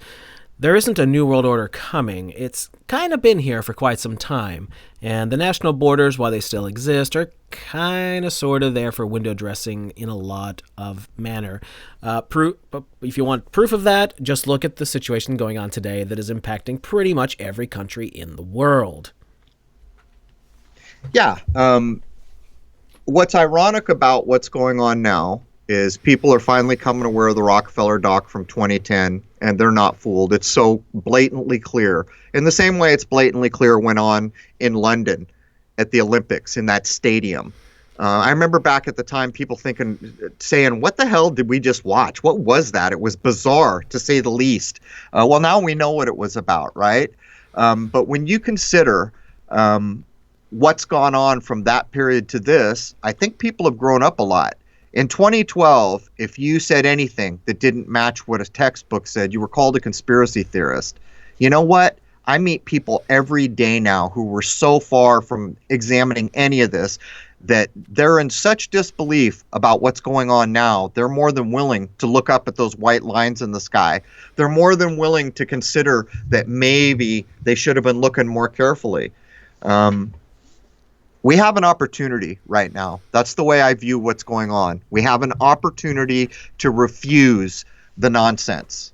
Speaker 3: there isn't a new world order coming. It's kind of been here for quite some time. And the national borders, while they still exist, are kind of sort of there for window dressing in a lot of manner. If you want proof of that, just look at the situation going on today that is impacting pretty much every country in the world.
Speaker 2: Yeah. What's ironic about what's going on now is people are finally coming aware of the Rockefeller doc from 2010, and they're not fooled. It's so blatantly clear. In the same way it's blatantly clear went on in London at the Olympics in that stadium. I remember back at the time people saying, what the hell did we just watch? What was that? It was bizarre, to say the least. Well, now we know what it was about, right? But when you consider what's gone on from that period to this, I think people have grown up a lot. In 2012, if you said anything that didn't match what a textbook said, you were called a conspiracy theorist. You know what? I meet people every day now who were so far from examining any of this that they're in such disbelief about what's going on now, they're more than willing to look up at those white lines in the sky. They're more than willing to consider that maybe they should have been looking more carefully. We have an opportunity right now. That's the way I view what's going on. We have an opportunity to refuse the nonsense.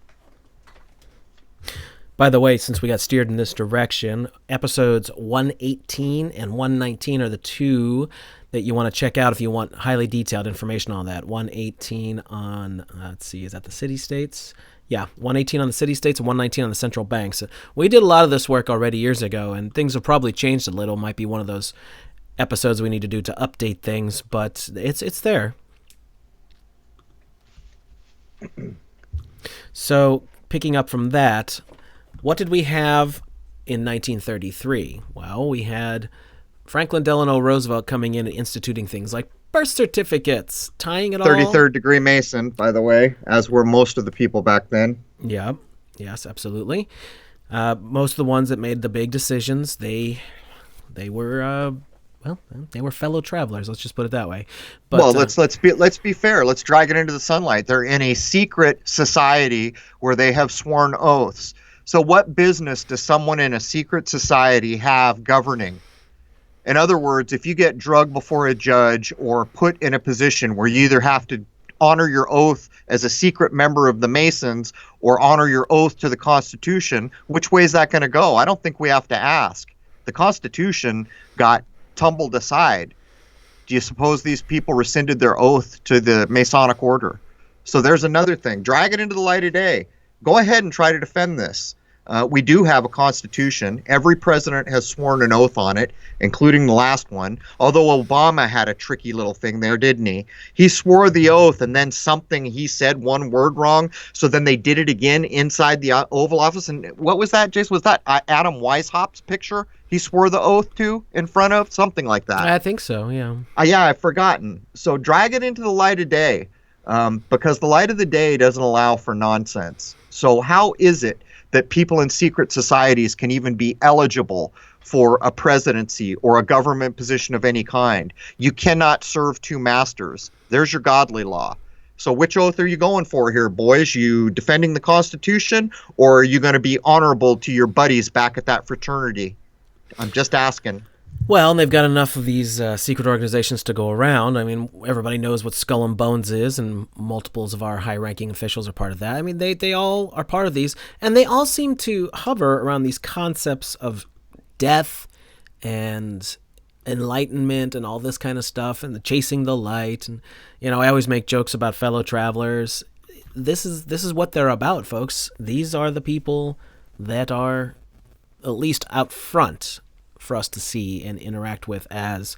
Speaker 3: By the way, since we got steered in this direction, episodes 118 and 119 are the two that you want to check out if you want highly detailed information on that. 118 on, let's see, is that the city-states? Yeah, 118 on the city-states and 119 on the central banks. We did a lot of this work already years ago, and things have probably changed a little. Might be one of those episodes we need to do to update things, but it's there. So, picking up from that, what did we have in 1933? Well, we had Franklin Delano Roosevelt coming in and instituting things like birth certificates, tying it all.
Speaker 2: 33rd degree Mason, by the way, as were most of the people back then.
Speaker 3: Yeah, yes, absolutely. Most of the ones that made the big decisions, they were they were fellow travelers. Let's just put it that way. But,
Speaker 2: well, let's be fair. Let's drag it into the sunlight. They're in a secret society where they have sworn oaths. So what business does someone in a secret society have governing? In other words, if you get drugged before a judge or put in a position where you either have to honor your oath as a secret member of the Masons or honor your oath to the Constitution, which way is that going to go? I don't think we have to ask. The Constitution got tumbled aside. Do you suppose these people rescinded their oath to the Masonic order? So there's another thing. Drag it into the light of day. Go ahead and try to defend this. We do have a constitution. Every president has sworn an oath on it, including the last one. Although Obama had a tricky little thing there, didn't he? He swore the oath and then something he said one word wrong. So then they did it again inside the Oval Office. And what was that, Jason? Was that Adam Weishaupt's picture he swore the oath to in front of? Something like that.
Speaker 3: I think so, yeah.
Speaker 2: Yeah, I've forgotten. So drag it into the light of day, because the light of the day doesn't allow for nonsense. So how is it that people in secret societies can even be eligible for a presidency or a government position of any kind? You cannot serve two masters. There's your godly law. So which oath are you going for here, boys? You defending the Constitution, or are you going to be honorable to your buddies back at that fraternity? I'm just asking.
Speaker 3: Well, and they've got enough of these secret organizations to go around. I mean, everybody knows what Skull and Bones is, and multiples of our high-ranking officials are part of that. I mean, they all are part of these, and they all seem to hover around these concepts of death and enlightenment and all this kind of stuff, and the chasing the light. And I always make jokes about fellow travelers. This is what they're about, folks. These are the people that are at least out front for us to see and interact with as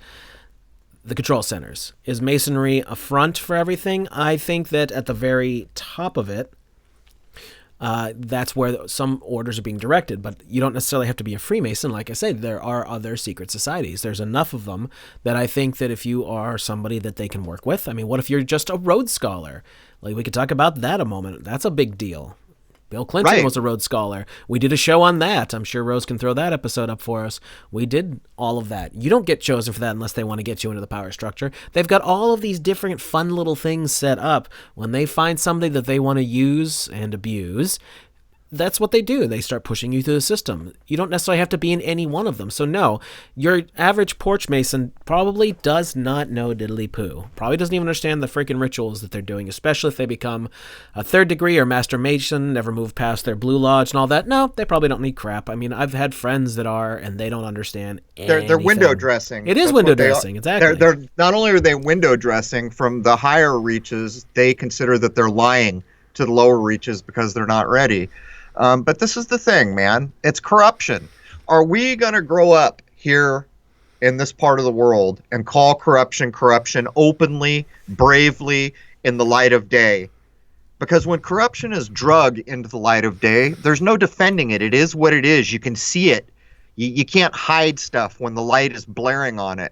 Speaker 3: the control centers. Is Masonry a front for everything? I think that at the very top of it, that's where some orders are being directed, but you don't necessarily have to be a Freemason. Like I said, there are other secret societies. There's enough of them that I think that if you are somebody that they can work with, I mean, what if you're just a Rhodes Scholar? Like, we could talk about that a moment. That's a big deal. Bill Clinton was a Rhodes Scholar. We did a show on that. I'm sure Rose can throw that episode up for us. We did all of that. You don't get chosen for that unless they want to get you into the power structure. They've got all of these different fun little things set up. When they find somebody that they want to use and abuse, that's what they do. They start pushing you through the system. You don't necessarily have to be in any one of them. So no, your average porch mason probably does not know diddly poo. Probably doesn't even understand the freaking rituals that they're doing, especially if they become a third degree or master mason, never move past their blue lodge and all that. No, they probably don't need crap. I mean, I've had friends that are, and they don't understand anything.
Speaker 2: They're window dressing.
Speaker 3: It is window dressing, exactly.
Speaker 2: They're not only are they window dressing from the higher reaches, they consider that they're lying to the lower reaches because they're not ready. But this is the thing, man. It's corruption. Are we going to grow up here in this part of the world and call corruption openly, bravely, in the light of day? Because when corruption is drugged into the light of day, there's no defending it. It is what it is. You can see it. You can't hide stuff when the light is blaring on it.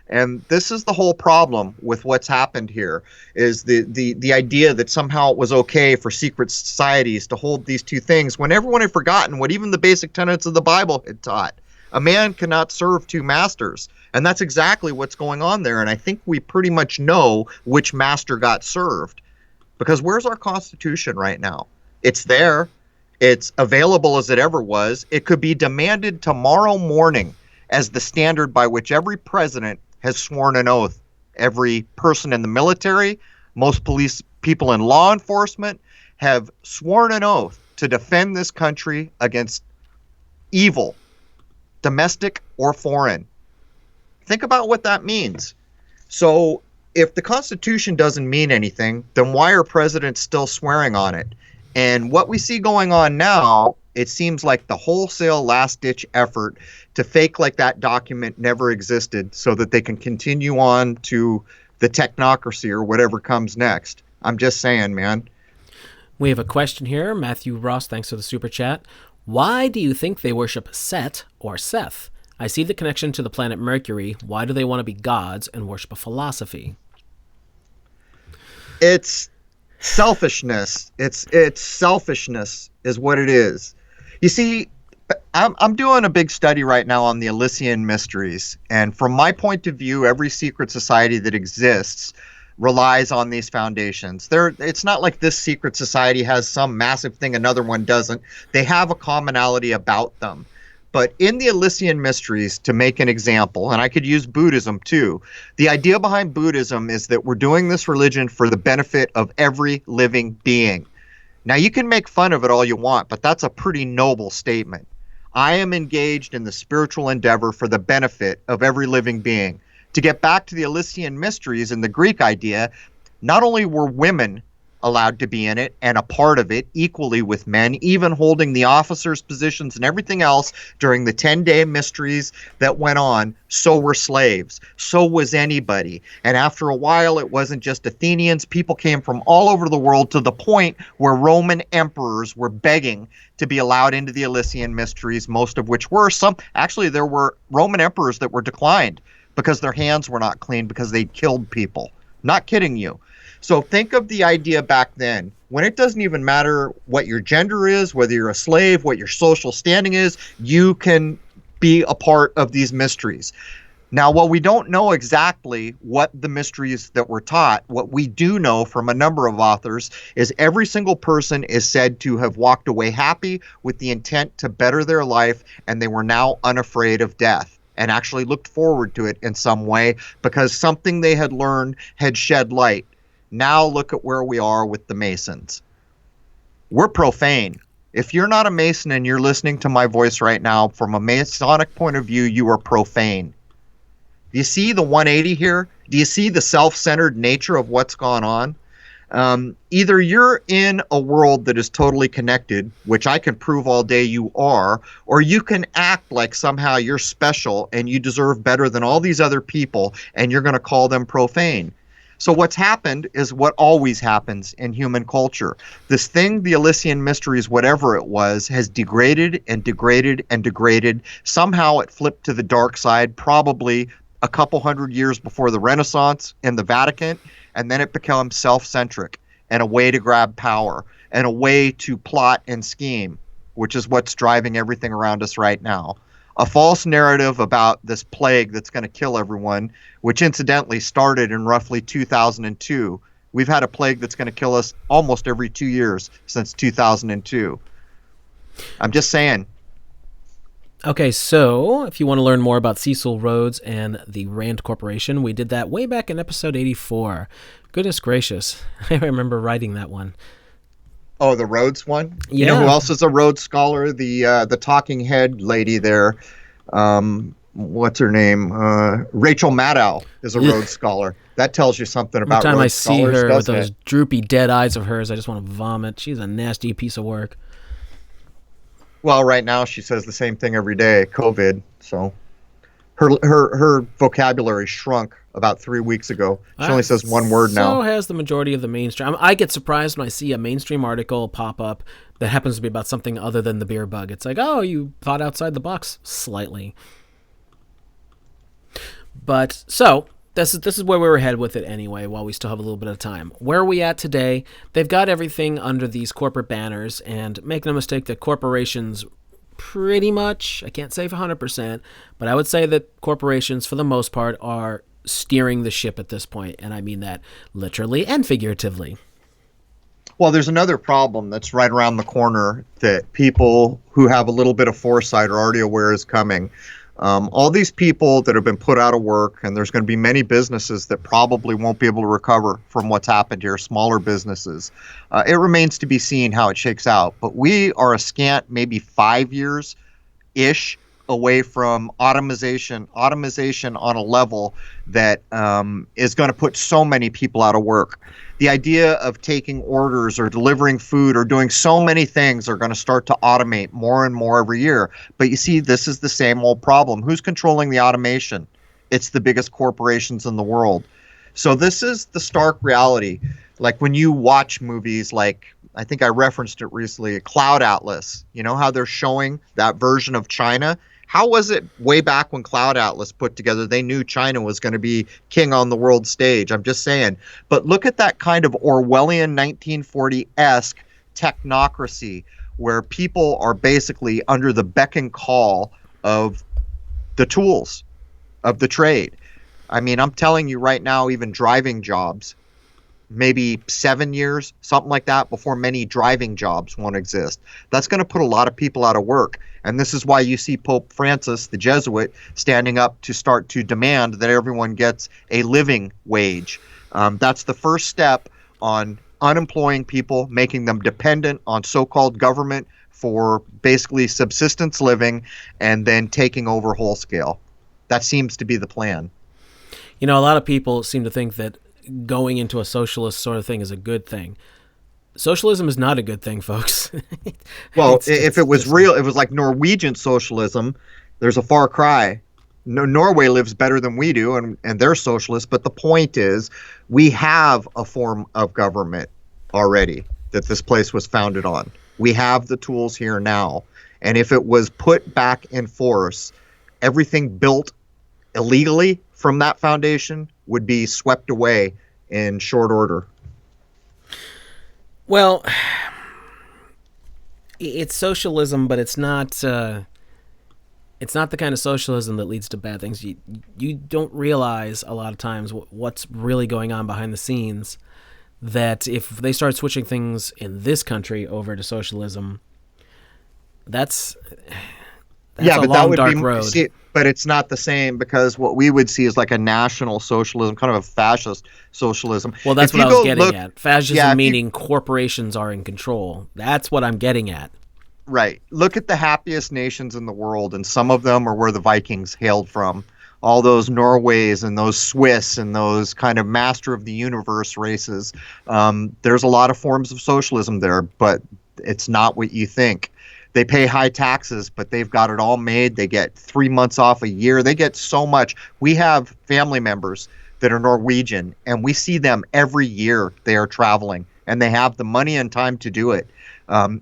Speaker 2: And this is the whole problem with what's happened here, is the idea that somehow it was okay for secret societies to hold these two things when everyone had forgotten what even the basic tenets of the Bible had taught. A man cannot serve two masters. And that's exactly what's going on there. And I think we pretty much know which master got served. Because where's our Constitution right now? It's there. It's available as it ever was. It could be demanded tomorrow morning as the standard by which every president has sworn an oath. Every person in the military, most police people in law enforcement have sworn an oath to defend this country against evil, domestic or foreign. Think about what that means. So if the Constitution doesn't mean anything, then why are presidents still swearing on it? And what we see going on now It seems like the wholesale last-ditch effort to fake like that document never existed so that they can continue on to the technocracy or whatever comes next. I'm just saying, man.
Speaker 3: We have a question here. Matthew Ross, thanks for the super chat. Why do you think they worship Set or Seth? I see the connection to the planet Mercury. Why do they want to be gods and worship a philosophy?
Speaker 2: It's selfishness. It's selfishness is what it is. You see, I'm doing a big study right now on the Elysian mysteries, and from my point of view, every secret society that exists relies on these foundations. It's not like this secret society has some massive thing another one doesn't. They have a commonality about them. But in the Elysian mysteries, to make an example, and I could use Buddhism too, the idea behind Buddhism is that we're doing this religion for the benefit of every living being. Now, you can make fun of it all you want, but that's a pretty noble statement. I am engaged in the spiritual endeavor for the benefit of every living being. To get back to the Elysian mysteries and the Greek idea, not only were women allowed to be in it and a part of it equally with men, even holding the officers' positions and everything else during the 10-day mysteries that went on, so were slaves. So was anybody. And after a while, it wasn't just Athenians. People came from all over the world to the point where Roman emperors were begging to be allowed into the Elysian mysteries, most of which were some. Actually, there were Roman emperors that were declined because their hands were not clean because they'd killed people. Not kidding you. So think of the idea back then, when it doesn't even matter what your gender is, whether you're a slave, what your social standing is, you can be a part of these mysteries. Now, while we don't know exactly what the mysteries that were taught, what we do know from a number of authors is every single person is said to have walked away happy with the intent to better their life, and they were now unafraid of death and actually looked forward to it in some way because something they had learned had shed light. Now look at where we are with the Masons. We're profane. If you're not a Mason and you're listening to my voice right now, from a Masonic point of view, you are profane. Do you see the 180 here? Do you see the self-centered nature of what's gone on? Either you're in a world that is totally connected, which I can prove all day you are, or you can act like somehow you're special and you deserve better than all these other people, and you're going to call them profane. So what's happened is what always happens in human culture. This thing, the Elysian mysteries, whatever it was, has degraded and degraded and degraded. Somehow it flipped to the dark side, probably a couple hundred years before the Renaissance in the Vatican, and then it became self-centric and a way to grab power and a way to plot and scheme, which is what's driving everything around us right now. A false narrative about this plague that's going to kill everyone, which incidentally started in roughly 2002. We've had a plague that's going to kill us almost every 2 years since 2002. I'm just saying.
Speaker 3: Okay, so if you want to learn more about Cecil Rhodes and the Rand Corporation, we did that way back in episode 84. Goodness gracious. I remember writing that one.
Speaker 2: Oh, the Rhodes one?
Speaker 3: Yeah.
Speaker 2: You know who else is a Rhodes scholar? The talking head lady there. What's her name? Rachel Maddow is a Rhodes scholar. That tells you something about
Speaker 3: Every time
Speaker 2: Rhodes
Speaker 3: I see
Speaker 2: scholars,
Speaker 3: her with those
Speaker 2: it?
Speaker 3: droopy dead eyes of hers, I just want to vomit. She's a nasty piece of work.
Speaker 2: Well, right now she says the same thing every day, COVID. So her vocabulary shrunk about 3 weeks ago. She only says one word now.
Speaker 3: So has the majority of the mainstream. I get surprised when I see a mainstream article pop up that happens to be about something other than the beer bug. It's like, oh, you thought outside the box slightly. But so this is where we were headed with it anyway, while we still have a little bit of time. Where are we at today? They've got everything under these corporate banners, and make no mistake that corporations pretty much, I can't say for 100%, but I would say that corporations for the most part are steering the ship at this point, and I mean that literally and figuratively.
Speaker 2: Well, there's another problem that's right around the corner that people who have a little bit of foresight are already aware is coming. All these people that have been put out of work, and there's going to be many businesses that probably won't be able to recover from what's happened here, smaller businesses. It remains to be seen how it shakes out. But we are a scant maybe 5 years-ish away from automation on a level that is going to put so many people out of work. The idea of taking orders or delivering food or doing so many things are going to start to automate more and more every year. But you see, this is the same old problem. Who's controlling the automation? It's the biggest corporations in the world. So this is the stark reality. Like when you watch movies like, I think I referenced it recently, Cloud Atlas, you know how they're showing that version of China? How was it way back when Cloud Atlas put together? They knew China was going to be king on the world stage. I'm just saying. But look at that kind of Orwellian 1940-esque technocracy where people are basically under the beck and call of the tools of the trade. I mean, I'm telling you right now, even driving jobs, maybe 7 years, something like that, before many driving jobs won't exist. That's going to put a lot of people out of work. And this is why you see Pope Francis, the Jesuit, standing up to start to demand that everyone gets a living wage. That's the first step on unemploying people, making them dependent on so-called government for basically subsistence living, and then taking over whole scale. That seems to be the plan.
Speaker 3: You know, a lot of people seem to think that going into a socialist sort of thing is a good thing. Socialism is not a good thing, folks.
Speaker 2: Well, if it was real, it was like Norwegian socialism. There's a far cry. Norway lives better than we do, and they're socialists. But the point is, we have a form of government already that this place was founded on. We have the tools here now. And if it was put back in force, everything built illegally from that foundation would be swept away in short order.
Speaker 3: Well, it's socialism, but it's not the kind of socialism that leads to bad things. You don't realize a lot of times what's really going on behind the scenes, that if they start switching things in this country over to socialism, that's
Speaker 2: yeah,
Speaker 3: a
Speaker 2: but
Speaker 3: long,
Speaker 2: that would
Speaker 3: dark
Speaker 2: be
Speaker 3: road.
Speaker 2: see, but it's not the same, because what we would see is like a national socialism, kind of a fascist socialism.
Speaker 3: Well, that's
Speaker 2: If
Speaker 3: what
Speaker 2: you
Speaker 3: I was
Speaker 2: go
Speaker 3: getting
Speaker 2: look,
Speaker 3: at. Fascism
Speaker 2: yeah,
Speaker 3: meaning corporations are in control. That's what I'm getting at.
Speaker 2: right. Look at the happiest nations in the world, and some of them are where the Vikings hailed from. All those Norways and those Swiss and those kind of master of the universe races. There's a lot of forms of socialism there, but it's not what you think. They pay high taxes, but they've got it all made. They get 3 months off a year. They get so much. We have family members that are Norwegian, and we see them every year. They are traveling, and they have the money and time to do it.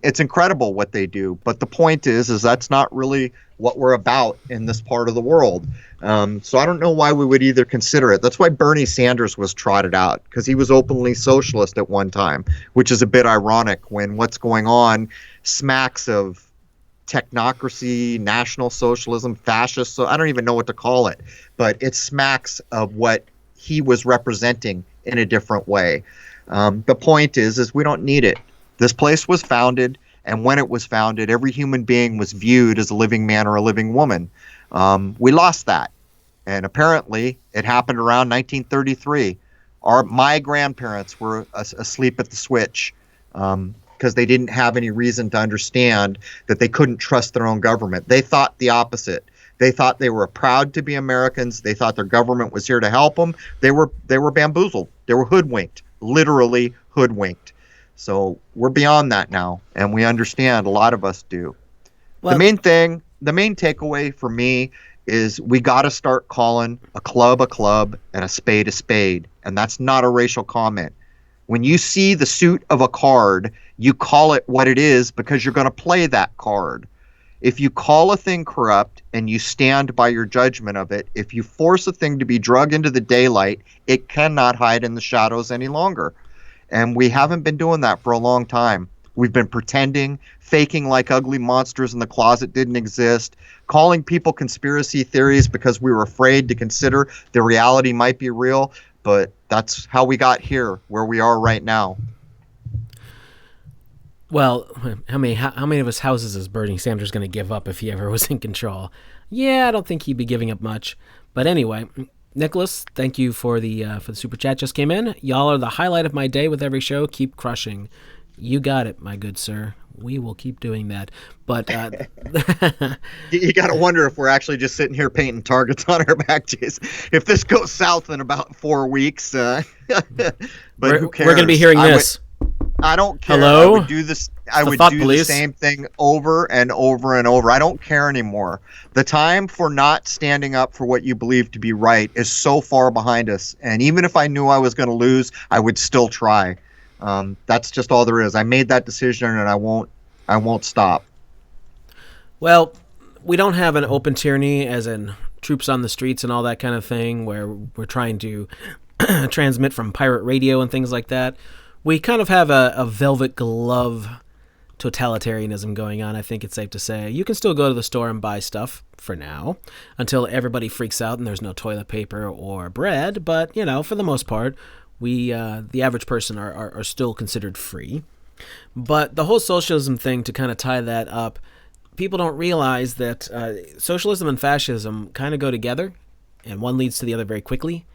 Speaker 2: It's incredible what they do. But the point is that's not really what we're about in this part of the world. So I don't know why we would either consider it. That's why Bernie Sanders was trotted out, because he was openly socialist at one time, which is a bit ironic when what's going on smacks of technocracy, national socialism, fascist. So I don't even know what to call it, but it smacks of what he was representing in a different way. The point is we don't need it. This place was founded, and when it was founded, every human being was viewed as a living man or a living woman. We lost that, and apparently it happened around 1933. My grandparents were asleep at the switch, because they didn't have any reason to understand that they couldn't trust their own government. They thought the opposite. They thought they were proud to be Americans. They thought their government was here to help them. They were bamboozled. They were hoodwinked, literally hoodwinked. So we're beyond that now, and we understand. A lot of us do.
Speaker 3: Well,
Speaker 2: The main takeaway for me is we got to start calling a club and a spade, and that's not a racial comment. When you see the suit of a card, you call it what it is, because you're going to play that card. If you call a thing corrupt and you stand by your judgment of it, if you force a thing to be drug into the daylight, it cannot hide in the shadows any longer. And we haven't been doing that for a long time. We've been pretending, faking like ugly monsters in the closet didn't exist, calling people conspiracy theories because we were afraid to consider the reality might be real. But that's how we got here, where we are right now.
Speaker 3: Well, how many of his houses is Bernie Sanders going to give up if he ever was in control? Yeah, I don't think he'd be giving up much. But anyway, Nicholas, thank you for the super chat just came in. Y'all are the highlight of my day with every show. Keep crushing. You got it, my good sir. We will keep doing that. But
Speaker 2: You got to wonder if we're actually just sitting here painting targets on our back, Jason. If this goes south in about 4 weeks, but who cares?
Speaker 3: we're going to be hearing this.
Speaker 2: I don't care.
Speaker 3: Hello?
Speaker 2: I would do this. I would do the same thing over and over and over. I don't care anymore. The time for not standing up for what you believe to be right is so far behind us. And even if I knew I was going to lose, I would still try. That's just all there is. I made that decision, and I won't stop.
Speaker 3: Well, we don't have an open tyranny, as in troops on the streets and all that kind of thing, where we're trying to transmit from pirate radio and things like that. We kind of have a velvet glove totalitarianism going on, I think it's safe to say. You can still go to the store and buy stuff for now until everybody freaks out and there's no toilet paper or bread. But, for the most part, we, the average person, are still considered free. But the whole socialism thing, to kind of tie that up, people don't realize that socialism and fascism kind of go together, and one leads to the other very quickly.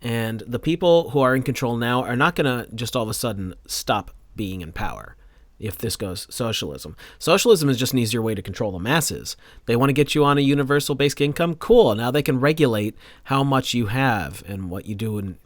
Speaker 3: And the people who are in control now are not going to just all of a sudden stop being in power if this goes socialism. Socialism is just an easier way to control the masses. They want to get you on a universal basic income? Cool. Now they can regulate how much you have and what you do and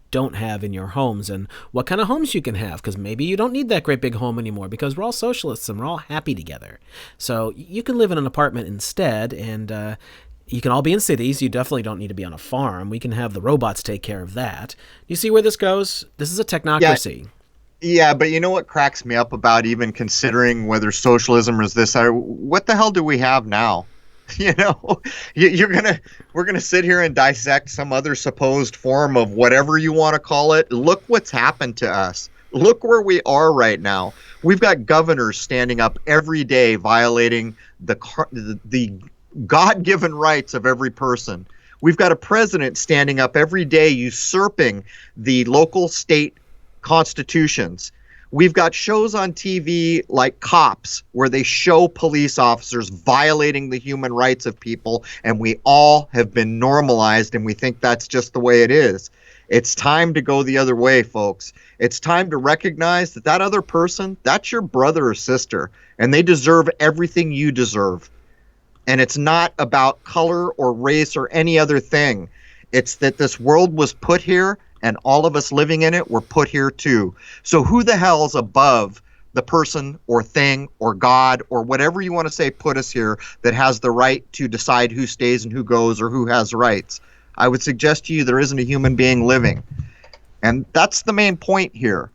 Speaker 3: don't have in your homes and what kind of homes you can have, because maybe you don't need that great big home anymore because we're all socialists and we're all happy together. So you can live in an apartment instead, and you can all be in cities. You definitely don't need to be on a farm. We can have the robots take care of that. You see where this goes? This is a technocracy.
Speaker 2: Yeah, but you know what cracks me up about even considering whether socialism is this? What the hell do we have now? We're gonna sit here and dissect some other supposed form of whatever you want to call it. Look what's happened to us. Look where we are right now. We've got governors standing up every day violating the God-given rights of every person. We've got a president standing up every day usurping the local state constitutions. We've got shows on TV like Cops where they show police officers violating the human rights of people, and we all have been normalized and we think that's just the way it is. It's time to go the other way, folks. It's time to recognize that other person, that's your brother or sister, and they deserve everything you deserve. And it's not about color or race or any other thing. It's that this world was put here, and all of us living in it were put here too. So who the hell's above the person or thing or God or whatever you want to say put us here that has the right to decide who stays and who goes or who has rights? I would suggest to you there isn't a human being living. And that's the main point here.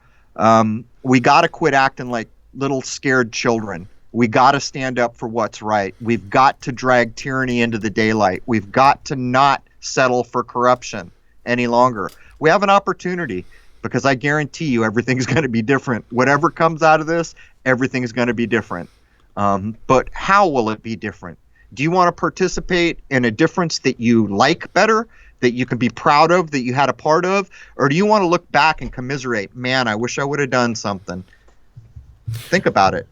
Speaker 2: We got to quit acting like little scared children. We got to stand up for what's right. We've got to drag tyranny into the daylight. We've got to not settle for corruption any longer. We have an opportunity, because I guarantee you everything's going to be different. Whatever comes out of this, everything's going to be different. But how will it be different? Do you want to participate in a difference that you like better, that you can be proud of, that you had a part of? Or do you want to look back and commiserate? Man, I wish I would have done something. Think about it.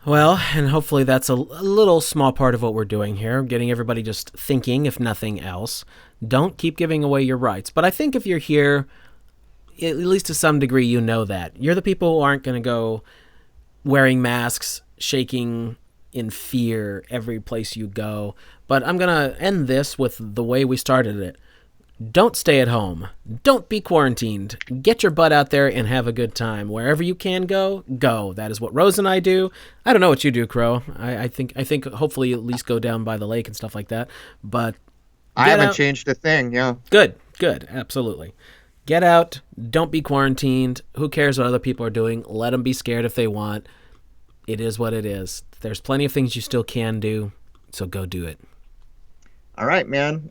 Speaker 3: Well, and hopefully that's a little small part of what we're doing here, getting everybody just thinking, if nothing else. Don't keep giving away your rights. But I think if you're here, at least to some degree, you know that. You're the people who aren't going to go wearing masks, shaking in fear every place you go. But I'm going to end this with the way we started it. Don't stay at home. Don't be quarantined. Get your butt out there and have a good time. Wherever you can go, go. That is what Rose and I do. I don't know what you do, Crow. I think hopefully at least go down by the lake and stuff like that. But
Speaker 2: I haven't changed a thing, yeah.
Speaker 3: Good, absolutely. Get out. Don't be quarantined. Who cares what other people are doing? Let them be scared if they want. It is what it is. There's plenty of things you still can do, so go do it.
Speaker 2: All right, man.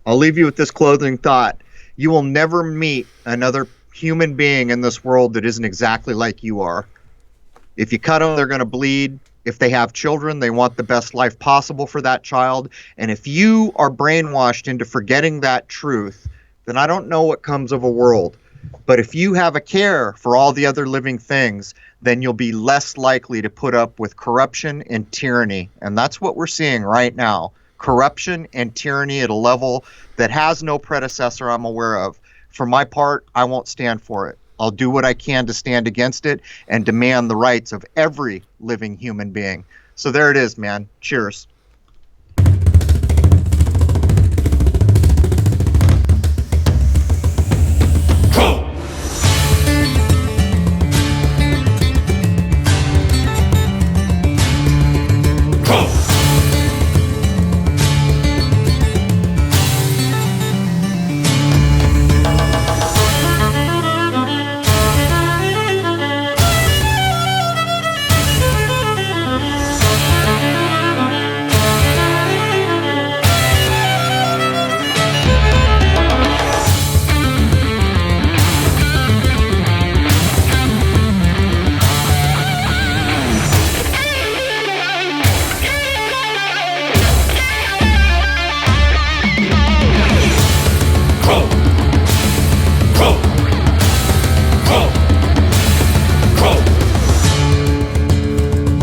Speaker 2: I'll leave you with this closing thought. You will never meet another human being in this world that isn't exactly like you are. If you cut them, they're going to bleed. If they have children, they want the best life possible for that child. And if you are brainwashed into forgetting that truth, then I don't know what comes of a world. But if you have a care for all the other living things, then you'll be less likely to put up with corruption and tyranny. And that's what we're seeing right now. Corruption and tyranny at a level that has no predecessor I'm aware of. For my part, I won't stand for it. I'll do what I can to stand against it and demand the rights of every living human being. So there it is, man. Cheers.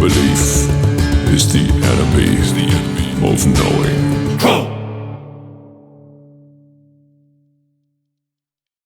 Speaker 1: Belief is the enemy of knowing.